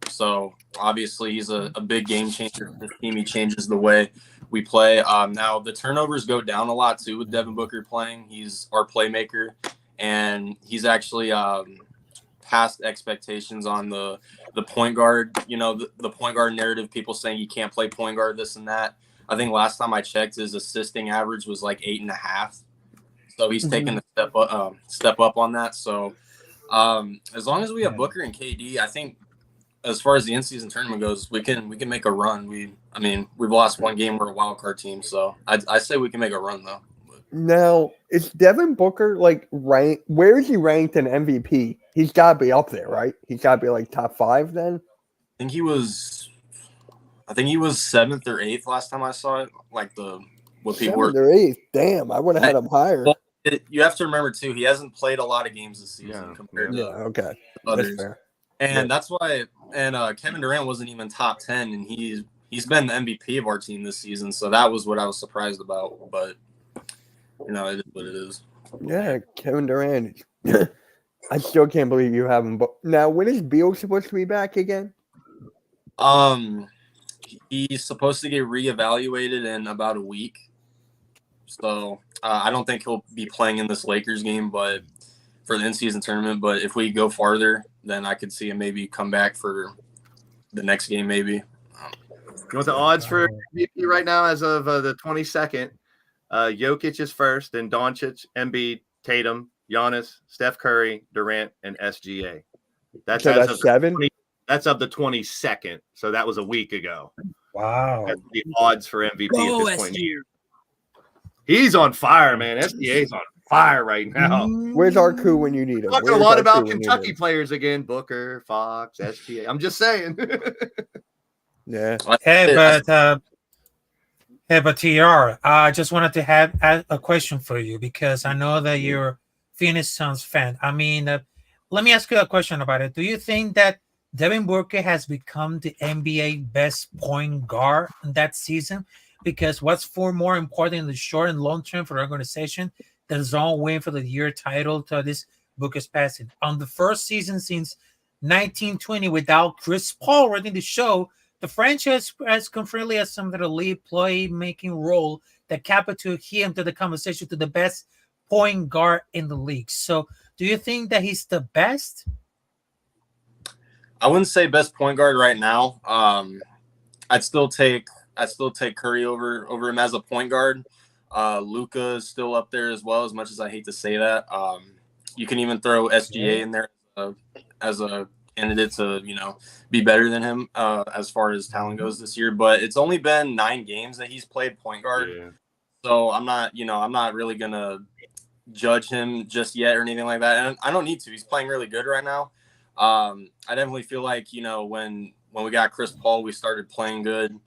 So obviously he's a big game changer for this team. He changes the way we play. Now the turnovers go down a lot too with Devin Booker playing. He's our playmaker, and he's actually past expectations on the point guard. The point guard narrative. People saying he can't play point guard, this and that. I think last time I checked, his assisting average was like 8.5. So he's taking a step up on that. So as long as we have Booker and KD, I think, as far as the in-season tournament goes, we can make a run. We've lost one game. We're a wild card team, so I say we can make a run though.
Now, is Devin Booker ranked? Where is he ranked in MVP? He's got to be up there, right? He's got to be like top 5 then.
I think he was 7th or 8th last time I saw it. Like what people
7th or 8th. Damn, I would have had him higher.
Well, you have to remember too, he hasn't played a lot of games this season compared to
Okay,
others.
that's fair.
And that's why. And Kevin Durant wasn't even top 10, and he's been the MVP of our team this season. So that was what I was surprised about. But it is what it is.
Yeah, Kevin Durant. I still can't believe you have him. But now, when is Beal supposed to be back again?
He's supposed to get reevaluated in about a week. So I don't think he'll be playing in this Lakers game, but for the in-season tournament. But if we go farther, then I could see him maybe come back for the next game, maybe.
You know what the odds for MVP right now as of the 22nd? Jokic is first, then Doncic, Embiid, Tatum, Giannis, Steph Curry, Durant, and SGA. That's
So that's 7?
That's of the 22nd. So that was a week ago.
Wow.
That's the odds for MVP
Go
at this point.
SGA.
He's on fire, man. SGA's on fire right now.
Where's our coup when you need him?
Talking a
Where's
lot
our
about
coup when you need
Kentucky
him?
players again. Booker, Fox, SGA. I'm just saying.
Yeah.
Hey, but TR, I just wanted to have a question for you, because I know that you're a Phoenix Suns fan. I mean, let me ask you a question about it. Do you think that Devin Booker has become the NBA best point guard in that season? Because what's more important in the short and long term for the organization? The zone win for the year title to this Booker's passing. On the first season since 1920 without Chris Paul running the show, the franchise has completely assumed the lead playmaking role that catapulted him to the conversation to the best point guard in the league. So do you think that he's the best?
I wouldn't say best point guard right now. I'd still take Curry over him as a point guard. Luka is still up there as well, as much as I hate to say that. You can even throw SGA in there as a candidate to, be better than him as far as talent goes this year. But it's only been 9 games that he's played point guard. Yeah. So I'm not really gonna judge him just yet or anything like that. And I don't need to. He's playing really good right now. I definitely feel like, you know, when we got Chris Paul, we started playing good.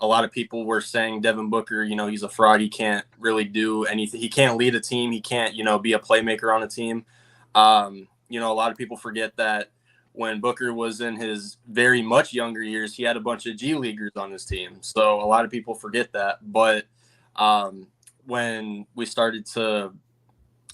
A lot of people were saying Devin Booker, you know, he's a fraud. He can't really do anything. He can't lead a team. He can't, you know, be a playmaker on a team. You know, a lot of people forget that when Booker was in his very much younger years, he had a bunch of G Leaguers on his team. So a lot of people forget that. But when we started to,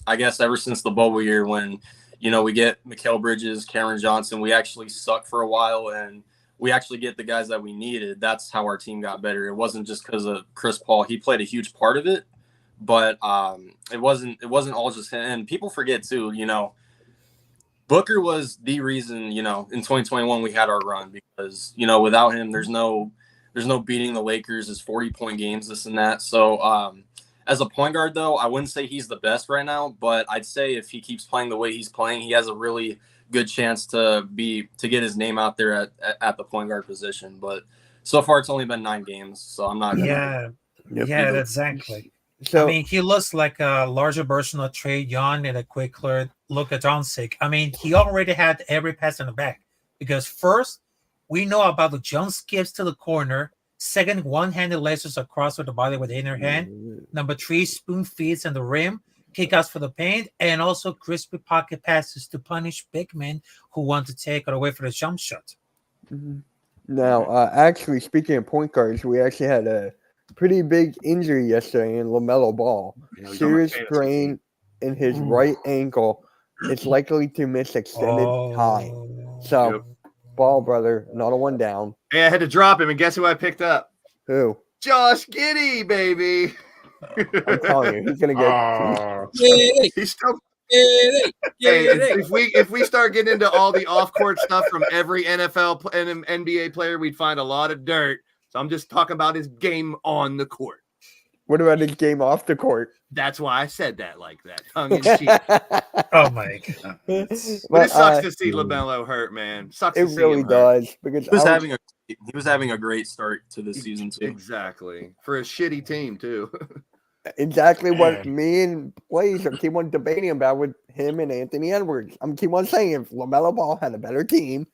I guess ever since the bubble year, when, you know, we get Mikal Bridges, Cameron Johnson, we actually suck for a while, and we actually get the guys that we needed. That's how our team got better. It wasn't just because of Chris Paul. He played a huge part of it, but it wasn't all just him. And people forget too, you know, Booker was the reason, you know, in 2021 we had our run, because, you know, without him, there's no beating the Lakers. It's 40-point games, this and that. So as a point guard, though, I wouldn't say he's the best right now, but I'd say if he keeps playing the way he's playing, he has a really good chance to get his name out there at the point guard position. But so far it's only been 9 games, so I'm not gonna
Exactly.
So
I mean, he looks like a larger version of Trae Young and a quicker Luka Doncic. I mean, he already had every pass in the back, because first, we know about the jump skips to the corner. Second, one-handed lasers across with the body with the inner hand. Number 3, spoon feeds in the rim, kickouts for the paint, and also crispy pocket passes to punish big men who want to take it away for the jump shot.
now, actually, speaking of point guards, we actually had a pretty big injury yesterday in LaMelo Ball.
You know, he's on my
Serious
fantasy
sprain in his right ankle. It's likely to miss extended time. So,
Yep.
Ball brother, not a one down.
Hey, I had to drop him, and guess who I picked up?
Who?
Josh Giddey, baby.
I'm telling you, he's gonna get.
He's still. Hey, if we start getting into all the off-court stuff from every NFL and NBA player, we'd find a lot of dirt. So I'm just talking about his game on the court.
What about his game off the court?
That's why I said that like that, tongue in cheek.
Oh my god!
But it sucks to see LaMelo hurt, man. Sucks
It
to see
really
him hurt.
does, because
he was having a great start to this season too.
Exactly, for a shitty team too.
exactly what
Man.
me and Blaze keep on debating about with him and Anthony Edwards. I'm keep on saying if LaMelo Ball had a better team,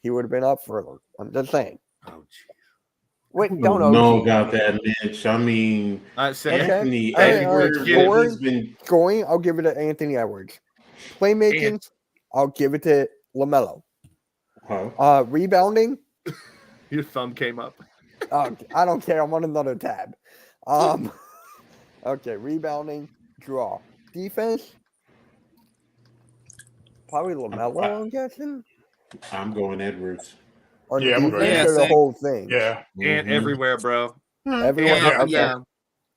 he would have been up further. I'm just saying.
Oh, jeez.
Wait,
I
don't
don't know
OG.
about that, Mitch. I mean,
I said
Okay.
Anthony
All right,
Edwards,
all right.
he's been
Scoring, I'll give it to Anthony Edwards. Playmaking, I'll give it to LaMelo. Rebounding,
your thumb came up.
I don't care. I'm on another tab. Okay, rebounding, draw. Defense, probably LaMelo, I'm guessing.
I'm going Edwards.
On
Yeah, I'm
defense
going
or the
same.
whole thing?
Yeah.
And
Mhm.
everywhere, bro.
Everyone.
Yeah,
Okay.
yeah.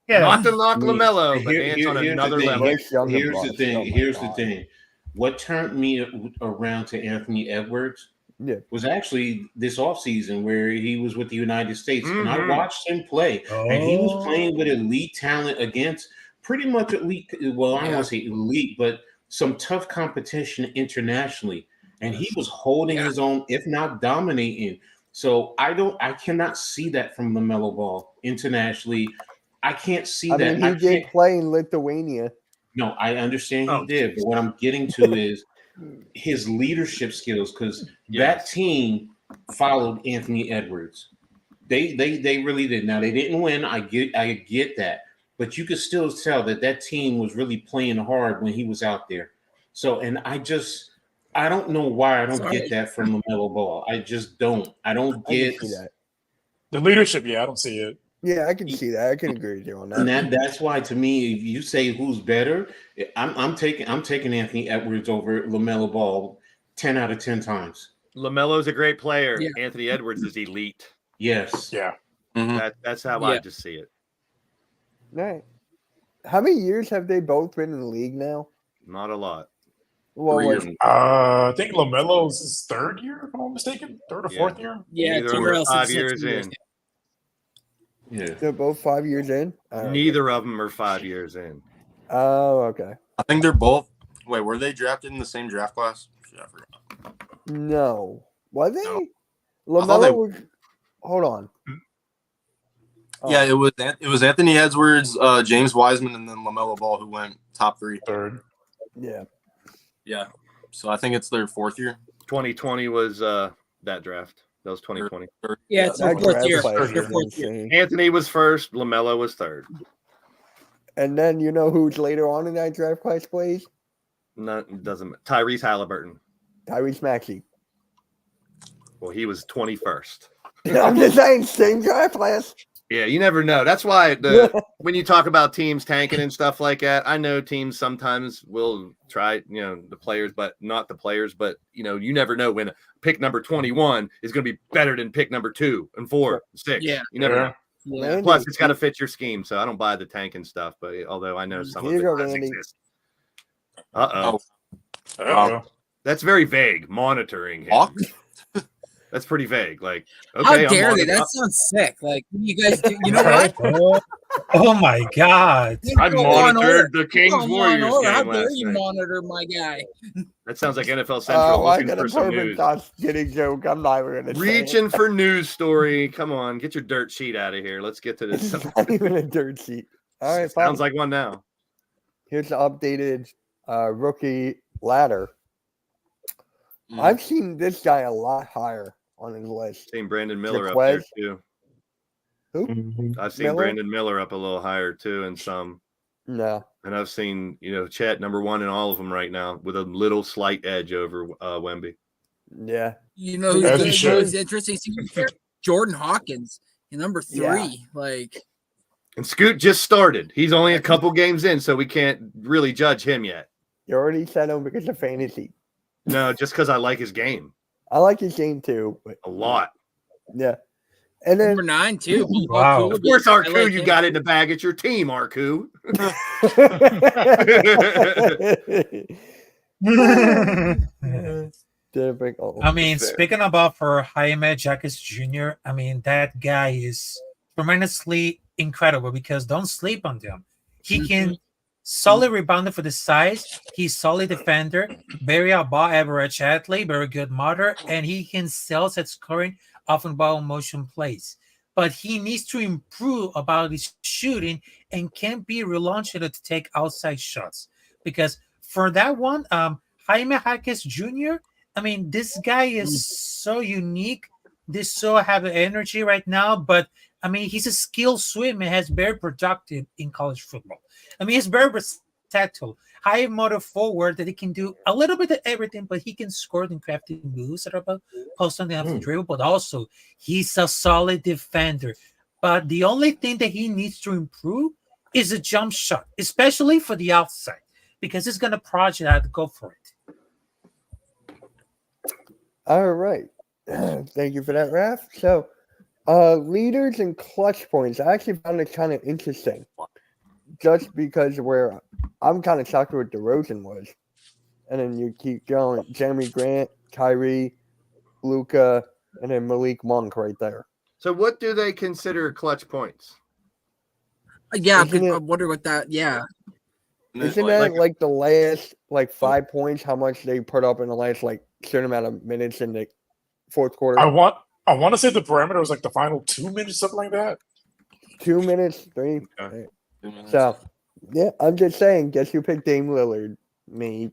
Yeah,
Not to knock
I mean,
LaMelo, but
here-
Ant's
here-
on
here's the
another
thing.
level.
Here's younger
Here's the
bucks.
thing.
Oh my
Here's the
God.
thing. What turned me around to Anthony Edwards
Yeah.
was actually this offseason where he was with the United States. And I
Mhm.
watched him play. And he was
Oh.
playing with elite talent against pretty much elite. Well, I don't
Yeah.
want to say elite, but some tough competition internationally. And he was holding his own, if not dominating. So I cannot see that from LaMelo Ball internationally. I can't see
I
that.
mean, he did play in Lithuania.
No, I understand he
Oh,
did, but what I'm getting to is his leadership skills, because that
Yes.
team followed Anthony Edwards. They really did. Now they didn't win. I get that, but you could still tell that team was really playing hard when he was out there. So, and I don't know why I don't get that from LaMelo Ball. I just don't. I don't
I
get
can see that.
The leadership, yeah, I don't see it.
Yeah, I can see that. I can agree with you on
And
that.
that's why, to me, if you say who's better, I'm taking Anthony Edwards over LaMelo Ball 10 out of 10 times.
LaMelo's a great player.
Yeah.
Anthony Edwards is elite.
Yes.
Yeah.
That's how I
Yeah.
just see it.
Right. How many years have they both been in the league now?
Not a lot.
Well,
3
like,
years.
I think LaMelo's his 3rd year, if I'm not mistaken. 3rd or
Yeah.
4th year.
Yeah,
Neither
two
of
or
them are
else
5
it's
years
6 years.
in.
Yeah.
they're both 5 years in? All right.
Neither of them are 5 years in.
Oh, okay.
I think they're both. Wait, were they drafted in the same draft class? Shit, I forgot.
No. Was they?
No. I thought they-
LaMelo was. Hold on. Oh,
Yeah, it was Anthony Edwards, James Wiseman, and then LaMelo Ball who went top 3.
3rd.
Yeah.
Yeah, so I think it's their 4th year.
2020 was that draft. That was 2020.
Yeah, it's their
That
fourth
draft
year.
class
Their
is
fourth year.
insane.
Anthony was first. LaMelo was third.
And then you know who's later on in that draft class, Blaze?
Doesn't Tyrese Halliburton.
Tyrese Maxey.
Well, he was 21st.
I'm just saying, same draft class.
Yeah, you never know. That's why when you talk about teams tanking and stuff like that, I know teams sometimes will try, the players, but not the players. But you never know when pick number 21 is going to be better than pick number 2 and 4 and 6.
Yeah.
You never know.
Yeah.
Plus, it's got to fit your scheme, so I don't buy the tanking stuff. But although I know some of it does exist. That's very vague. Monitoring him. That's pretty vague. Like, okay,
how dare they? That sounds sick. Like, you guys do. You know what?
Oh my God!
I monitored the Kings Warriors game
How
last
dare you
night.
monitor my guy?
That sounds like NFL Central
I
looking
got
for
a
some
perfect
news.
Thanksgiving joke. I'm not even going to
Reaching for news story. Come on, get your dirt sheet out of here. Let's get to this.
It's not even a dirt sheet. All right, fine.
Sounds like one now.
Here's the updated rookie ladder. I've seen this guy a lot higher on his list.
Seen Brandon Miller up there
Jaquez?
too.
Who?
I've seen
Miller?
Brandon Miller up a little higher too, and some.
No.
And I've seen Chet number 1 in all of them right now with a little slight edge over Wemby.
Yeah.
You know
As he
who's
should.
interesting? Jordan Hawkins, number 3.
Yeah.
Like,
And Scoot just started. He's only a couple games in, so we can't really judge him yet.
You already said him because of fantasy.
No, just because I like his game
I like his game too. But
a lot.
yeah. And then
number 9 too.
Wow.
Of course,
I
Arku,
like
you
him.
got it in the bag. It's your team, Arku.
Typical.
I mean, speaking about for Jaime Jaquez Jr., I mean, that guy is tremendously incredible because don't sleep on him. He can solid rebounder for the size. He's solid defender, very above average athlete, very good motor, and he can sell at scoring often ball motion plays. But he needs to improve about his shooting and can't be relaunched to take outside shots. Because for that one, Jaime Jaquez Jr., I mean, this guy is so unique. This so have energy right now, but I mean, he's a skilled swimmer, has very productive in college football. I mean, he's very versatile, high motor forward that he can do a little bit of everything, but he can score and crafty moves that are about constantly have to dribble, but also he's a solid defender. But the only thing that he needs to improve is a jump shot, especially for the outside, because he's going to project out to go for it.
All right. Thank you for that, Raph. So, leaders and clutch points. I actually found it kind of interesting. Just because where I'm kind of shocked what DeRozan was. And then you keep going. Jeremy Grant, Kyrie, Luka, and then Malik Monk right there.
So what do they consider clutch points?
Yeah,
Isn't
I
it-
wonder what that. Yeah,
Isn't that like the last 5 points, how much they put up in the last certain amount of minutes in the fourth quarter?
I want to say the parameter was like the final 2 minutes, something like that.
2 minutes, 3.
Okay.
So, yeah, I'm just saying, guess who picked Dame Lillard? Me.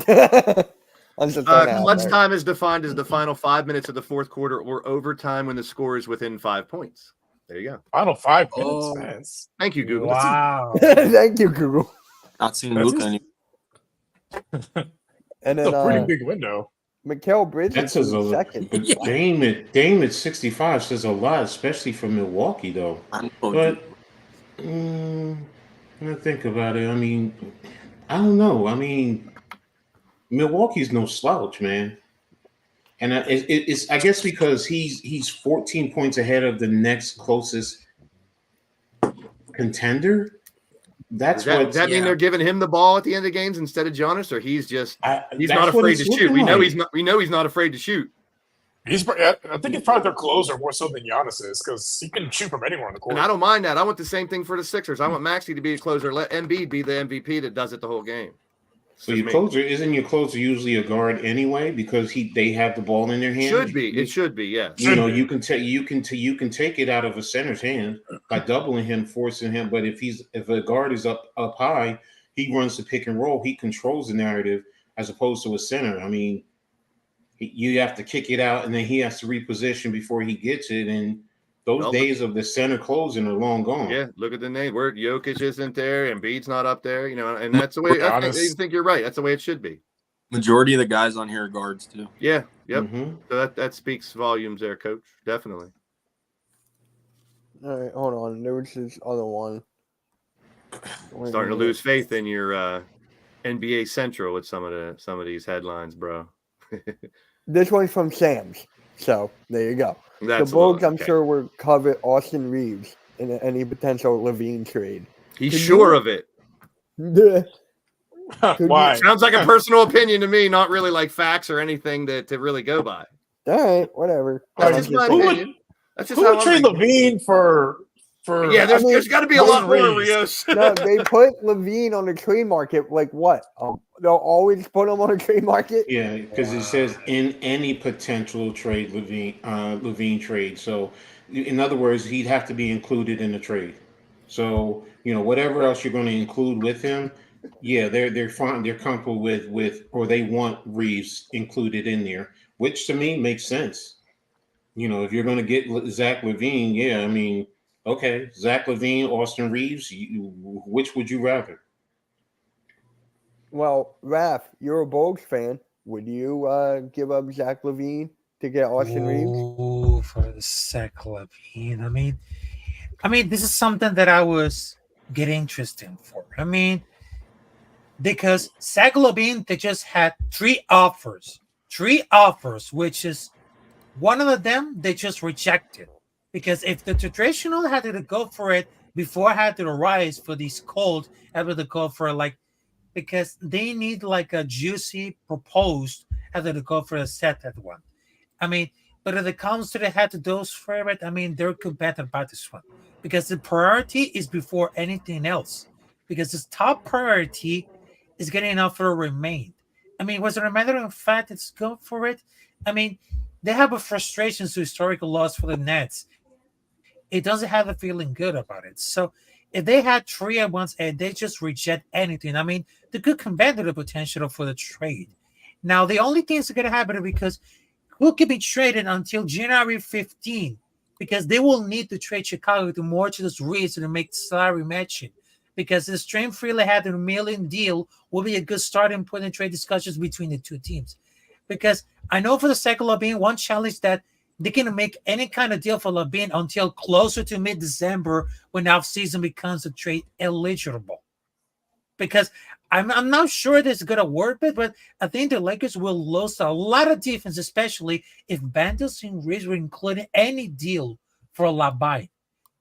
I'm just throwing it out
Clutch
there.
time is defined as the final 5 minutes of the fourth quarter or overtime when the score is within 5 points. There you go.
Final 5 minutes.
Oh.
Man.
Thank you, Google.
Wow.
Thank you, Google.
Not seeing
That's
Luka anymore.
And
It's
then
a pretty big window.
Mikal Bridges
That says
was
a
second.
but Dame at 65 says a lot, especially for Milwaukee, though. But when I think about it, I mean, I don't know. I mean, Milwaukee's no slouch, man. And it's I guess because he's 14 points ahead of the next closest contender. That's
Does that mean they're giving him the ball at the end of games instead of Giannis, or he's not afraid to shoot? We know he's not afraid to shoot.
I think it's probably their closer more so than Giannis is because he can shoot from anywhere on the court.
And I don't mind that. I want the same thing for the Sixers. I want Maxey to be a closer. Let Embiid be the MVP that does it the whole game.
So your closer isn't your closer usually a guard anyway because they have the ball in their hand.
Should be. It should be. Yes.
You know, you can take it out of a center's hand by doubling him, forcing him. But if a guard is up high, he runs the pick and roll. He controls the narrative as opposed to a center. I mean, you have to kick it out, and then he has to reposition before he gets it. And those days of the center closing are long gone.
Yeah, look at the name. Where Jokic isn't there, and Embiid's not up there, and that's the way. I think you're right. That's the way it should be.
Majority of the guys on here are guards too.
Yeah, yep.
Mm-hmm.
So that speaks volumes there, Coach. Definitely.
All right, hold on. There was this other one.
Starting to lose faith in your NBA Central with some of these headlines, bro.
This one's from Sam's. So there you go.
That's
the Bulls, I'm
okay.
sure, will cover Austin Reeves in any potential Levine trade.
He's sure of it.
Why?
Sounds like a personal opinion to me, not really like facts or anything to really go by.
All right, whatever.
That's just my opinion. That's just
Who
how
would
I'm
trade
thinking.
Levine for?
Yeah, there's got to be a lot more, Rios.
No, they put Levine on the trade market. Like what? They'll always put him on a trade market.
Yeah, because it says in any potential trade, Levine trade. So, in other words, he'd have to be included in the trade. So, whatever else you're going to include with him, yeah, they're fine. They're comfortable with, or they want Reeves included in there, which to me makes sense. If you're going to get Zach LaVine, yeah, I mean. Okay, Zach LaVine, Austin Reeves, which would you rather?
Well, Raph, you're a Bulls fan. Would you give up Zach LaVine to get Austin Reeves?
Ooh, for Zach LaVine. I mean, this is something that I was getting interested in for. I mean, because Zach LaVine, they just had three offers, which is one of them they just rejected. Because if the traditional had to go for it before I had to rise for these cold, having to go for because they need like a juicy proposed having to go for a set at one. I mean, but if it comes to the head to those favorite, I mean, they're competitive about this one because the priority is before anything else. Because this top priority is getting enough for a remain. I mean, was it a matter of fact it's go for it? I mean, they have a frustration to historical loss for the Nets. It doesn't have a feeling good about it. So if they had three at once and they just reject anything, I mean, they could convert the potential for the trade. Now, the only thing that's going to happen is because who can be traded until January 15? Because they will need to trade Chicago to more to this reason to make salary matching. Because the Stream Freely had a $1 million deal will be a good starting point in trade discussions between the two teams. Because I know for the sake of LaVine, one challenge that they can make any kind of deal for LaVine until closer to mid-December when off-season becomes a trade eligible. Because I'm not sure this is going to work, but I think the Lakers will lose a lot of defense, especially if Vandals and Reeves were including any deal for LaVine.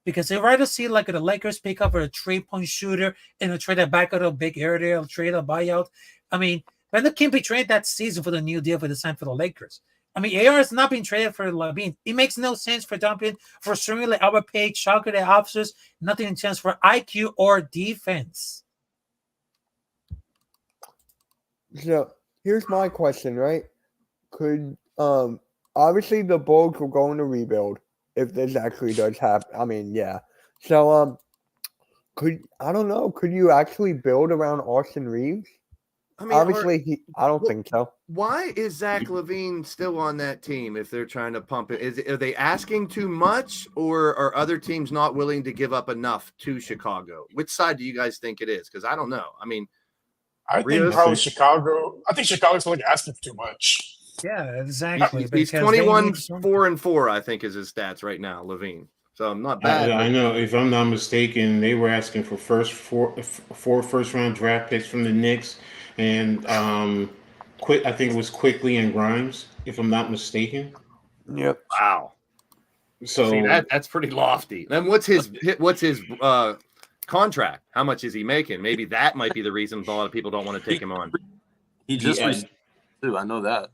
Because they'd rather see like the Lakers pick up a 3-point shooter and a trade back out of a big area, trade a buyout. I mean, Vandal can't be traded that season for the new deal for the sign for the Lakers. I mean, AR is not being traded for LaVine. It makes no sense for dumping for extremely overpaid chocolate officers, nothing in chance for IQ or defense.
So here's my question, right? Could obviously the Bulls will go into rebuild if this actually does happen. I mean, yeah. So could you actually build around Austin Reeves?
I mean,
obviously, I don't think so.
Why is Zach LaVine still on that team if they're trying to pump it? Are they asking too much, or are other teams not willing to give up enough to Chicago? Which side do you guys think it is? Because I don't know. I mean,
I think probably Chicago. I think Chicago's like asking for too much.
Yeah, exactly.
He's 21, 4-4, I think, is his stats right now, LaVine. So not bad.
I know. If I'm not mistaken, they were asking for four first-round draft picks from the Knicks. And I think it was Quickly and Grimes, if I'm not mistaken.
Yep.
Wow.
So
see, that's pretty lofty. Then what's his contract? How much is he making? Maybe that might be the reason a lot of people don't want to take him on.
He just too. I know that.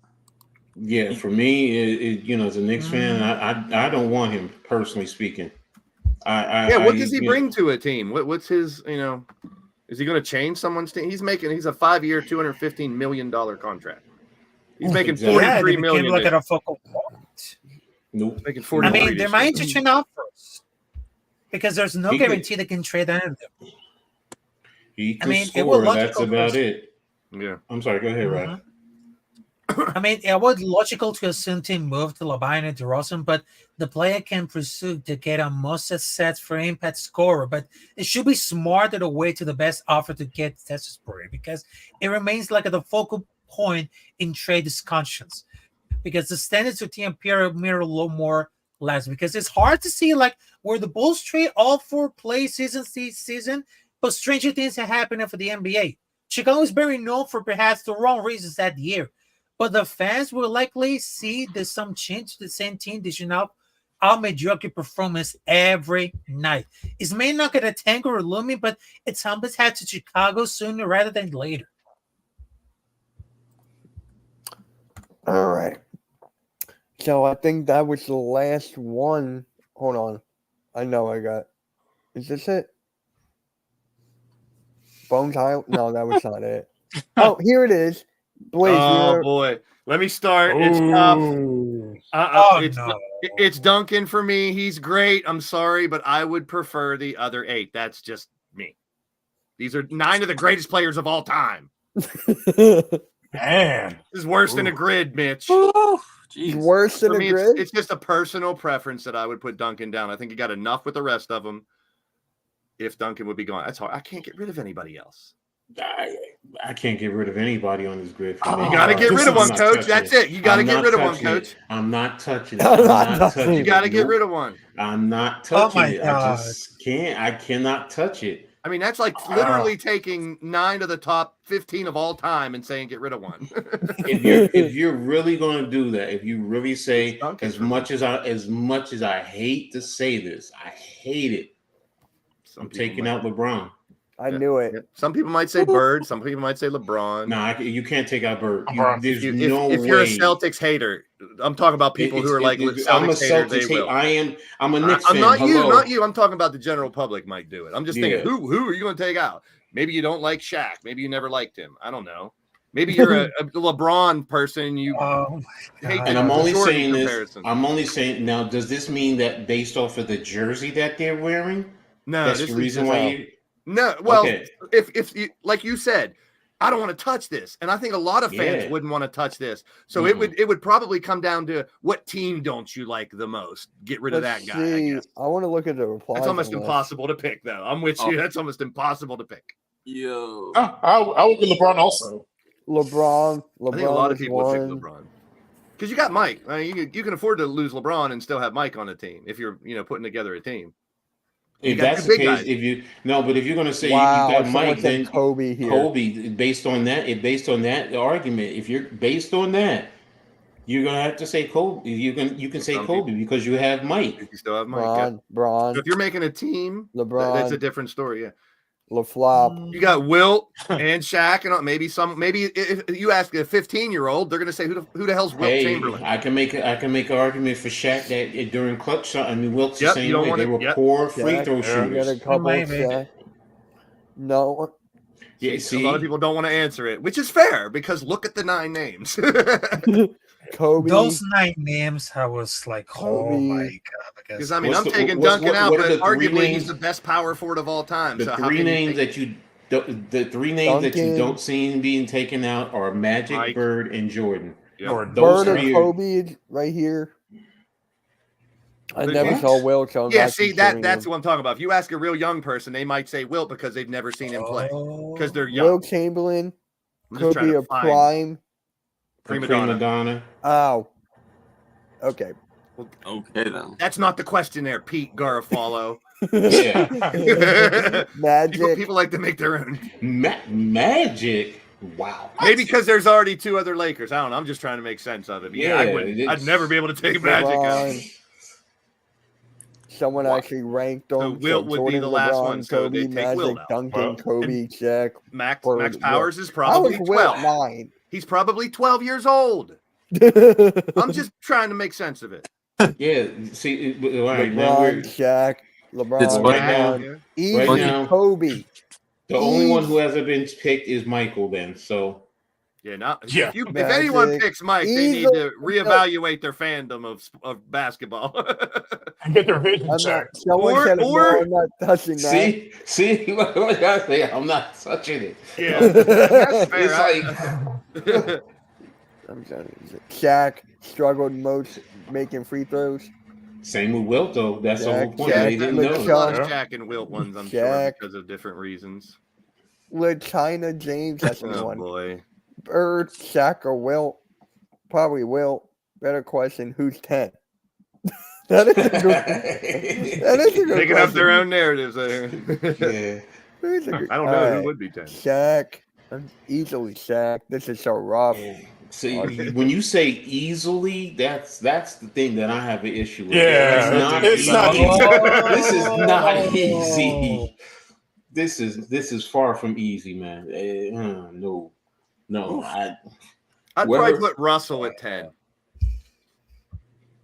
Yeah, for me, as a Knicks fan, I don't want him personally speaking.
What does he bring to a team? What's his Is he going to change someone's team? He's a 5-year, $215 million contract. He's making $43 million.
Look at a focal point.
Nope.
Making 40.
I mean, there might be offers because there's no guarantee they can trade any of them.
He could score. That's about it.
Yeah.
I'm sorry. Go ahead, Ryan.
I mean, it was logical to assume team move to Labine and DeRozan, but the player can pursue to get a most sets for impact scorer. But it should be smarter to wait to the best offer to get Tessusbury because it remains like the focal point in trade discussions. Because the standards of Team mirror a little more less. Because it's hard to see like where the Bulls trade all 4 play season, but stranger things are happening for the NBA. Chicago is very known for perhaps the wrong reasons that year. But the fans will likely see there's some change to the same team dishing out mediocre performance every night. It's may not get a tank or a looming, but it's humbles head to Chicago sooner rather than later.
All right. So I think that was the last one. Hold on. I know I got. Is this it? Bones Island? No, that was not it. Oh, here it is. Blaze,
Oh boy, let me start. It's tough. It's Duncan for me. He's great. I'm sorry, but I would prefer the other 8. That's just me. These are 9 of the greatest players of all time.
Man,
this is worse than a grid, Mitch.
Worse than
for
a
me,
grid?
It's just a personal preference that I would put Duncan down. I think he got enough with the rest of them. If Duncan would be gone, that's hard. I can't get rid of anybody else.
I can't get rid of anybody on this grid. For me.
You got to get rid of one, coach. That's it. You got to get rid of one, coach.
I'm not touching it. I'm not touching it.
You got to get rid of one.
I'm not touching it.
God.
I just can't. I cannot touch it.
I mean, that's like literally taking 9 of the top 15 of all time and saying get rid of one.
if you're really going to do that, if you really say as much as I hate to say this, I hate it. I'm taking out LeBron.
I knew it.
Some people might say Bird. Some people might say LeBron.
No, you can't take out Bird. There's
if
no way.
If you're a Celtics hater, I'm talking about people who are like Celtics
I'm a
haters.
Celtics hater. I'm a Knicks fan.
I'm not you. I'm talking about the general public might do it. I'm just thinking, who are you going to take out? Maybe you don't like Shaq. Maybe you never liked him. I don't know. Maybe you're a LeBron person. You hate.
And I'm only saying this. I'm only saying now. Does this mean that based off of the jersey that they're wearing?
No,
that's the reason why you.
No, well, if you like you said, I don't want to touch this, and I think a lot of fans wouldn't want to touch this. So it would probably come down to what team don't you like the most? Get rid of that guy. I guess.
I want to look at the replies.
That's almost impossible to pick, though. I'm with you. That's almost impossible to pick.
Yo,
I would get LeBron also.
LeBron.
I think a lot of people would pick LeBron because you got Mike. I mean, you can afford to lose LeBron and still have Mike on the team if you're putting together a team.
If that's the case, if you're going to say you got Mike, then
Kobe here.
Kobe, based on that argument, if you're based on that, you're going to have to say Kobe. You can say Kobe because you have Mike.
You still have Mike.
Bron.
So if you're making a team,
LeBron.
That's a different story. Yeah.
LaFlop.
You got Wilt and Shaq, and maybe if you ask a 15-year-old, they're going to say who the hell's Wilt Chamberlain?
I can make an argument for Shaq that during clutch. I mean, Wilt's the same way. They were poor free throw shooters.
Got a couple no.
Yeah, see,
a lot of people don't want to answer it, which is fair because look at the 9 names.
Kobe.
Those 9 names, I was like, Kobe. Oh my god!
Because I mean, I'm taking Duncan out, but arguably he's the best power forward of all time.
The three names that you don't see being taken out are Magic, Mike, Bird, and Jordan.
Yep.
Bird or Kobe right here. I never saw Wilt.
See that's what I'm talking about. If you ask a real young person, they might say Wilt because they've never seen him play because they're young.
Wilt Chamberlain could be a prime.
Prima donna.
Oh. Okay.
Okay then.
That's not the question there, Pete Garofalo.
Magic.
People like to make their own.
Magic. Wow.
Maybe because there's already 2 other Lakers. I don't know. I'm just trying to make sense of it. I'd never be able to take Magic out.
Someone actually ranked them.
So Wilt would be the last one. So
Kobe,
they take
Magic,
Wilt out.
Duncan, Kobe, Shaq.
Max Powers is probably 12.
9.
He's probably 12 years old. I'm just trying to make sense of it.
Yeah. See, all right,
LeBron, Shaq, LeBron,
easy
Kobe.
The only one who hasn't been picked is Michael. Then, so
if anyone picks Mike, they need to reevaluate their fandom of basketball
and get their vision checked.
I'm not touching that.
See, what I gotta say, I'm not touching it.
Yeah, that's fair.
I'm sorry. Shaq struggled most making free throws.
Same with Wilt though. That's the whole point.
Shaq,
They didn't
Shaq,
A lot
know.
of Shaq and Wilt ones, I'm sure,
Shaq.
because of different reasons.
LaChina James, that's the
Oh
one.
boy.
Bird, Shaq, or Wilt? Probably Wilt. Better question, who's 10? That is a good, that is a good
Picking up their
question.
own narratives there.
Yeah.
That is a good-
I don't know
all
who
right.
would be 10.
Shaq. Easily Shaq. This is so rough.
See, when you say easily, that's the thing that I have an issue with.
Yeah,
It's not
it's
easy.
not easy.
This is not easy. This is far from easy, man. No.
I'd
Whoever-
probably put Russell at 10.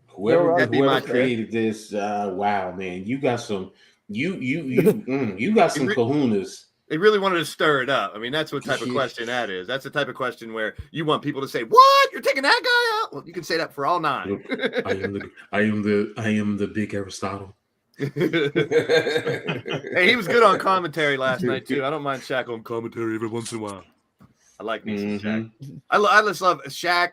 Whoever
be my
created this, wow, man, you got some, you got some kahunas.
They really wanted to stir it up. I mean, that's what type of question that is. That's the type of question where you want people to say, "What? You're taking that guy out?" Well, you can say that for all 9.
I am the big Aristotle.
Hey, he was good on commentary last night too. I don't mind Shaq on commentary every once in a while. I like me some Shaq. I just love Shaq,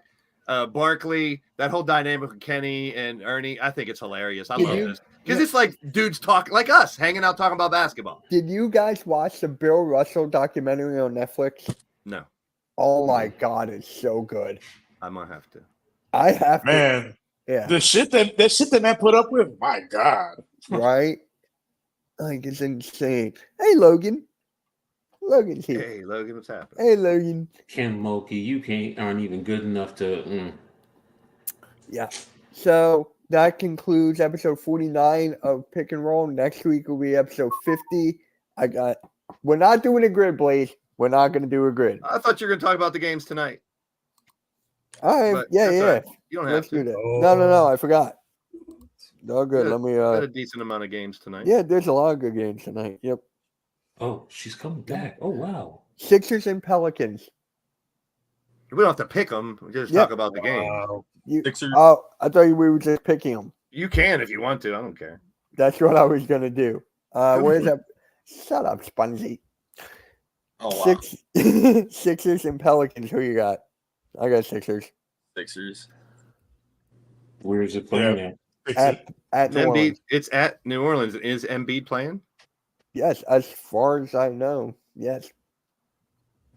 Barkley, that whole dynamic with Kenny and Ernie. I think it's hilarious. I love this because it's like dudes talk like us, hanging out talking about basketball.
Did you guys watch the Bill Russell documentary on Netflix?
No,
Oh my God, it's so good.
I might have to.
I have to.
Man,
Yeah.
the shit that man put up with, my God.
Right? Like, it's insane. Hey, Logan. Logan's here.
Hey, Logan, what's happening?
Hey, Logan.
Ken Mulkey, you aren't even good enough to.
Yeah. So that concludes episode 49 of Pick and Roll. Next week will be episode 50. We're not doing a grid, Blaze. We're not going to do a grid.
I thought you were going to talk about the games tonight.
All right.
But
Yeah,
that's
yeah.
all right. You don't have
Let's do
to.
that. No. I forgot. All good. Let me.
Got a decent amount of games tonight.
Yeah, there's a lot of good games tonight. Yep.
Oh, she's coming back. Oh, wow.
Sixers and Pelicans.
We don't have to pick them. We just talk about the game.
Sixers.
Oh, I thought we were just picking them.
You can if you want to. I don't care.
That's what I was gonna do. Where's that? Shut up, Spongy.
Oh wow.
Sixers and Pelicans. Who you got? I got Sixers.
Sixers.
Where is it playing
At New
Embiid,
Orleans.
it's at New Orleans. Is Embiid playing?
Yes, as far as I know. Yes.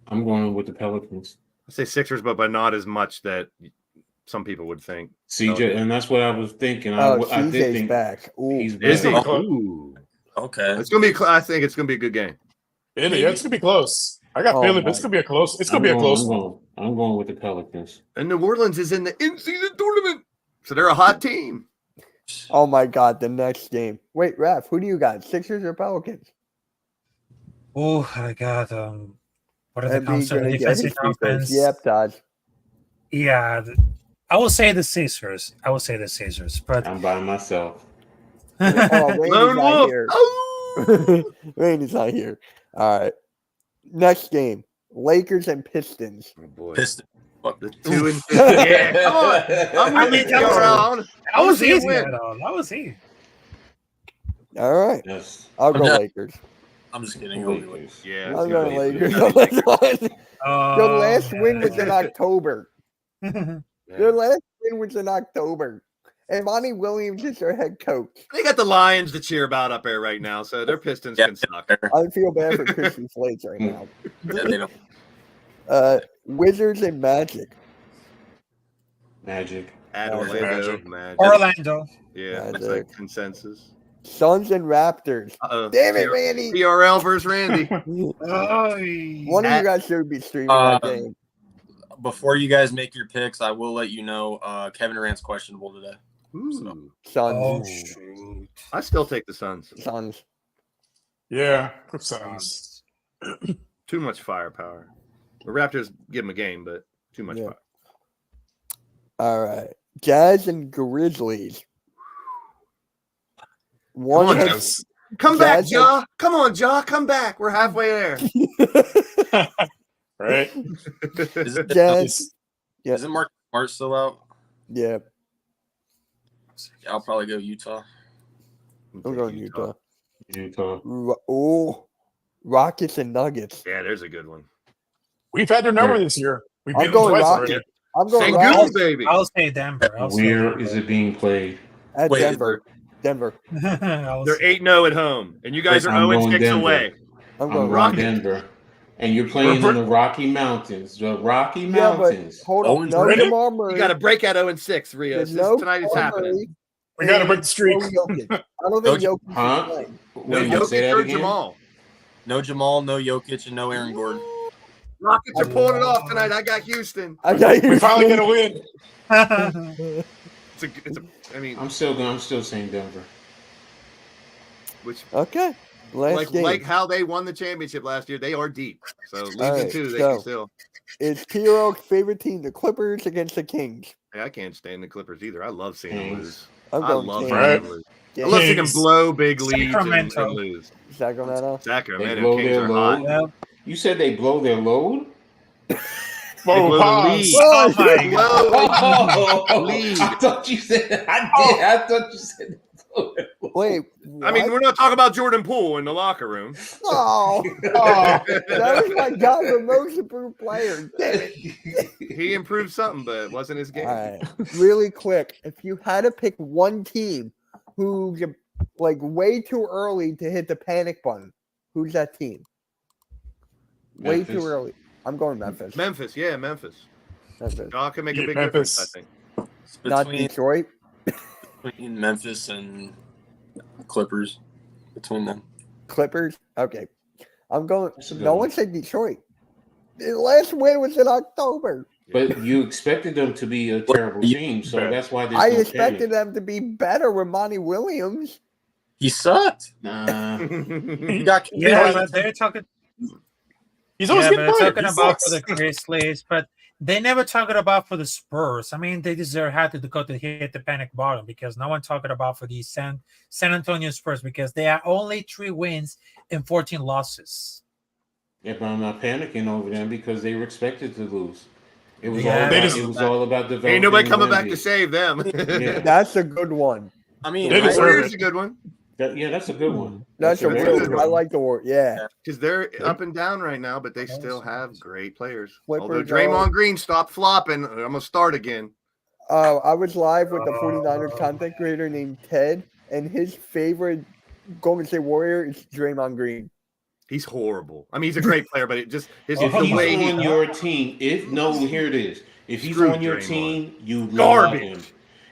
I'm going with the Pelicans.
I say Sixers, but not as much that some people would think.
CJ, and that's what I was thinking.
Oh,
I did
CJ's
think
back. Ooh.
he's
Is he?
back.
Ooh.
Okay.
It's gonna be. I think it's gonna be a good game.
Yeah, it's gonna be close. I got feeling, but it's gonna be a close. It's gonna be a close one.
I'm going with the Pelicans.
And New Orleans is in the in-season tournament, so they're a hot team.
Oh my God, the next game. Wait, Raph, who do you got? Sixers or Pelicans?
Oh, I got what are the
Embiid
counts of
gonna
the
get his
defensive
free throws.
offense?
Yep, Todd.
Yeah, I will say the Caesars. But
I'm by myself.
Oh, Randy's
Lone
not
Wolf.
here.
Oh!
Randy's not here. All right. Next game. Lakers and Pistons.
Oh boy.
Pistons. Fuck.
The 2 and 50. Yeah, come on. I'm with you, TRL.
that was
see it
easy.
win.
That was easy.
All right.
Yes.
I'll go
Yeah.
Lakers.
I'm just kidding. He'll do it.
Yeah.
I'll
it's
go
gonna be-
Lakers.
it's
Your last win was in October.
Yeah.
Your last win was in October. And Monty Williams is their head coach.
They got the Lions to cheer about up there right now, so their Pistons
Yeah.
can suck.
I feel bad for Christian Slates right now.
Yeah, they don't.
Wizards and Magic.
Magic.
At
Magic.
Orlando, Magic.
Orlando.
Yeah, that's
Magic.
like consensus.
Suns and Raptors.
Uh-oh.
Damn it, Randy.
PRL versus Randy.
One of you guys should be streaming that game.
Before you guys make your picks, I will let you know Kevin Durant's questionable today.
Ooh.
Suns.
Oh shoot.
I still take the Suns.
Suns.
Yeah, put Suns.
Too much firepower. The Raptors give them a game, but too much
Yeah.
fire.
All right. Jazz and Grizzlies.
Come
One
on,
has-
Come back,
Jazz
Ja. Come on, Ja. Come back. We're halfway there.
Right?
Is it,
Jazz. Yeah.
Isn't Mark Smart still out?
Yeah.
Yeah, I'll probably go Utah.
I'm going Utah.
Utah.
Rockets and Nuggets.
Yeah, there's a good one.
We've had their number this year. We've
I'm
beat them
going
twice
Rockets.
already.
I'm going
Sangoon,
Rockets
baby.
I'll say Denver.
Where is it being played?
at
Wait,
Denver. Denver.
They're 8-0 at home, and you guys are
I'm
0-6
going Denver.
away.
I'm
I'm
going
going
Rockets.
Denver. And you're playing in the Rocky Mountains. The Rocky
Yeah, but
Mountains.
hold on. No
Really?
Jamal Murray.
You got to break out 0-6, Rios.
There's no
Tonight it's
Jamal
happening.
Murray
We got to
and
break the streak.
no Jokic. I don't think Jokic is
Huh?
playing.
No
Wait, say
Jokic
that
or
again?
Jamal.
No Jamal, no Jokic, and no Aaron Gordon.
Rockets are pulling it off tonight. I got Houston.
I got you.
We finally gonna win.
I mean,
I'm still saying Denver.
which
Okay. Last game.
like how they won the championship last year, they are deep. So losing
right,
two, they
so-
can still.
It's T-Rock's favorite team, the Clippers against the Kings.
Hey, I can't stand the Clippers either. I love seeing them
Kings.
lose.
I'm
I
going
love
Kings.
seeing them lose. I
Kings.
love seeing them
Kings.
blow big leads and
Sacramento.
lose.
Sacramento.
They
Sacramento
blow
Kings
their
are hot.
load.
Yeah.
You said they blow their load?
They
Whoa,
blow the
pause.
lead.
Oh my God.
Blow lead.
I thought you said I thought you said
Wait.
I mean,
what?
we're not talking about Jordan Poole in the locker room.
Oh,
Oh,
that was my guy, the most improved player. Damn it.
He improved something, but it wasn't his game.
All right. Really quick, if you had to pick one team who's like way too early to hit the panic button, who's that team? Way
Memphis.
too early. I'm going Memphis.
Memphis, yeah, Memphis.
Memphis.
Y'all can make a
Yeah,
big
Memphis.
difference, I think.
It's
Not
between,
Detroit.
between Memphis and Clippers. Between them.
Clippers. Okay. I'm going.
That's a good
No
one.
one said Detroit. The last win was in October.
But you expected them to be a terrible team, so
Yeah.
that's why there's
I
no
expected them to be better with Monty Williams.
He sucked.
panic.
He got
Yeah, but they're talking.
he's always
Yeah, but
getting
they're
fired.
talking
He
about for
sucks.
the Grizzlies, but they never talking about for the Spurs. I mean, they deserve had to go to hit the panic bottom because no one talking about for the San Antonio Spurs because they are only 3 wins and 14 losses.
Yeah, but I'm not panicking over them because they were expected to lose. It was
Yeah.
all
They
about,
just-
it was all about developing.
Ain't nobody coming back to
Wemby.
save them.
Yeah.
That's a good one.
I mean,
They
I-
deserve
Warriors
it.
is a good one
Yeah, that's a good one.
That's a
very
real.
good
I
one.
like the war. Yeah.
because they're up and down right now, but they still have great players. Although
Clippers
Draymond
are-
Green stopped flopping, I'm gonna start again.
I was live with the 49ers content creator named Ted, and his favorite Golden State Warrior is Draymond Green.
He's horrible. I mean, he's a great player, but it just his
If
the
he's
way
on
he
your team, here it is. If he's
Screw
on your
Draymond.
team, you love
Garbage.
him.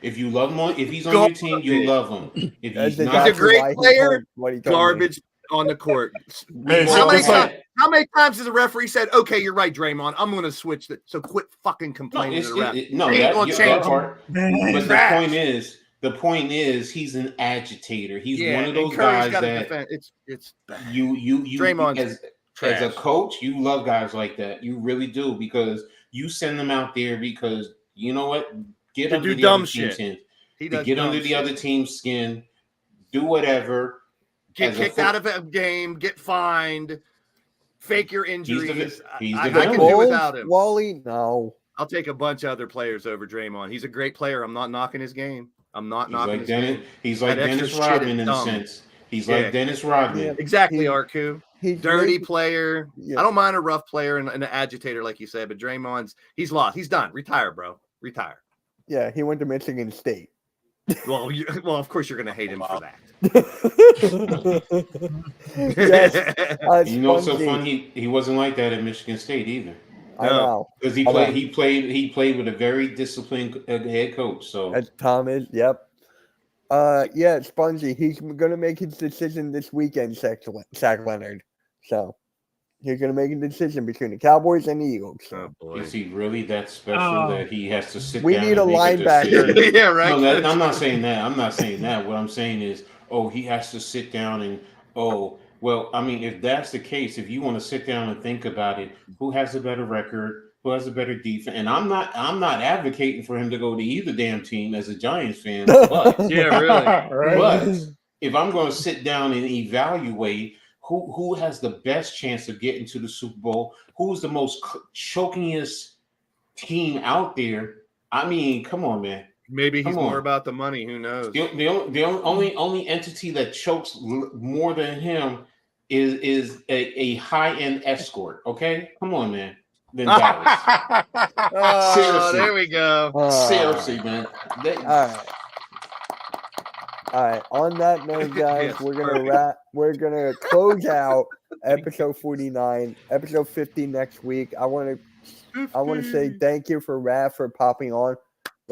If you love him, if he's on your team, you love him. If
That's
he's not,
a
exactly
great
why he
player,
told what he told me.
garbage on the court.
Man,
How
so
many
it's like-
times? How many times has the referee said, "Okay, you're right, Draymond. I'm going to switch that." So quit fucking
no,
complaining
it's,
to the ref.
no,
Ain't
that,
gonna
yeah,
change
that part. But
Trash.
the point is, he's an agitator. He's
Yeah,
one of
and
those
Curry's
guys
gotta
that
defend. It's bad.
you
Draymond's
as
trash.
a coach, you love guys like that. You really do because you send them out there because you know what? Get
To
under
do
the
dumb
other team's
shit.
skin.
He
To
does
get
dumb
under the
shit.
other team's skin. Do whatever.
Get
as a
kicked
fo-
out of a game, get fined, fake your injuries.
he's
I
the
can
villain.
do without him.
Wally, no.
I'll take a bunch of other players over Draymond. He's a great player. I'm not knocking his game. I'm not
He's
knocking
like
his
Dennis.
game.
He's like
That extra
Dennis
shit
Rodman
is
in a
dumb.
sense. He's
Yeah.
like Dennis Rodman.
Yeah.
Exactly,
He-
Arku.
He's
Dirty
making-
player.
Yeah.
I don't mind a rough player and an agitator, like you said, but he's lost. He's done. Retire, bro. Retire.
Yeah, he went to Michigan State.
Well, of course you're gonna hate him for that.
Yes,
You know, what's so
Spongy.
fun. He wasn't like that at Michigan State either.
I
No.
know.
Because
I know.
he played with a very disciplined head coach. So
That's Tom is. Yep. Yeah, Spongy. He's gonna make his decision this weekend, Zach Leonard. So he's gonna make a decision between the Cowboys and the Eagles.
Oh
So
boy.
is he really that special
Oh.
that he has to sit
We
down?
need
and
a
make
linebacker.
decision?
Yeah, right.
No, I'm not saying that. I'm not saying that. What I'm saying is, he has to sit down and well, I mean, if that's the case, if you want to sit down and think about it, who has a better record? Who has a better defense? And I'm not advocating for him to go to either damn team as a Giants fan, but
Yeah, really.
Right?
but if I'm going to sit down and evaluate who has the best chance of getting to the Super Bowl, who's the most chokingest team out there, I mean, come on, man.
Maybe he's
Come on.
more about the money. Who knows?
The only entity that chokes more than him is a high end escort. Okay, come on, man. than Dallas.
Oh,
Seriously.
there we go.
Seriously, man.
All right. On that note, guys,
Yes,
we're gonna
perfect.
wrap. We're gonna close out episode 49, episode 50 next week. I want to say thank you for Raph for popping on.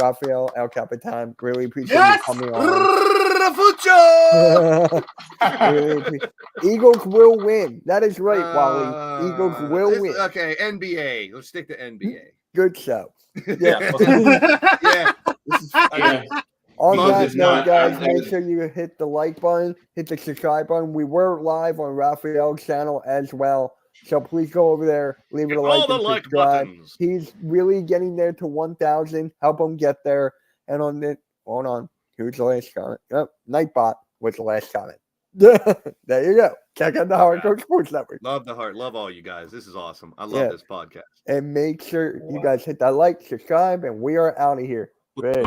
Rafael El Capitan, really appreciate you coming on.
Fucho!
Eagles will win. That is right, Wally. Eagles will win.
Okay, NBA. Let's stick to NBA.
Good show.
Yeah.
Yeah.
Yeah.
On
Because
that
if
note,
not,
guys,
I-
make sure you hit the like button, hit the subscribe button. We were live on Raphael's channel as well. So please go over there, leave it a like
All the
and
like
subscribe.
buttons.
He's really getting there to 1,000. Help him get there. And on the hold on, who's the last comment? Yep, Nightbot was the last comment. There you go. Check out the Hardcore Sports Network.
Love the heart. Love all you guys. This is awesome. I love
Yeah.
this podcast.
And make sure you guys hit that like, subscribe, and we are out of here. Peace.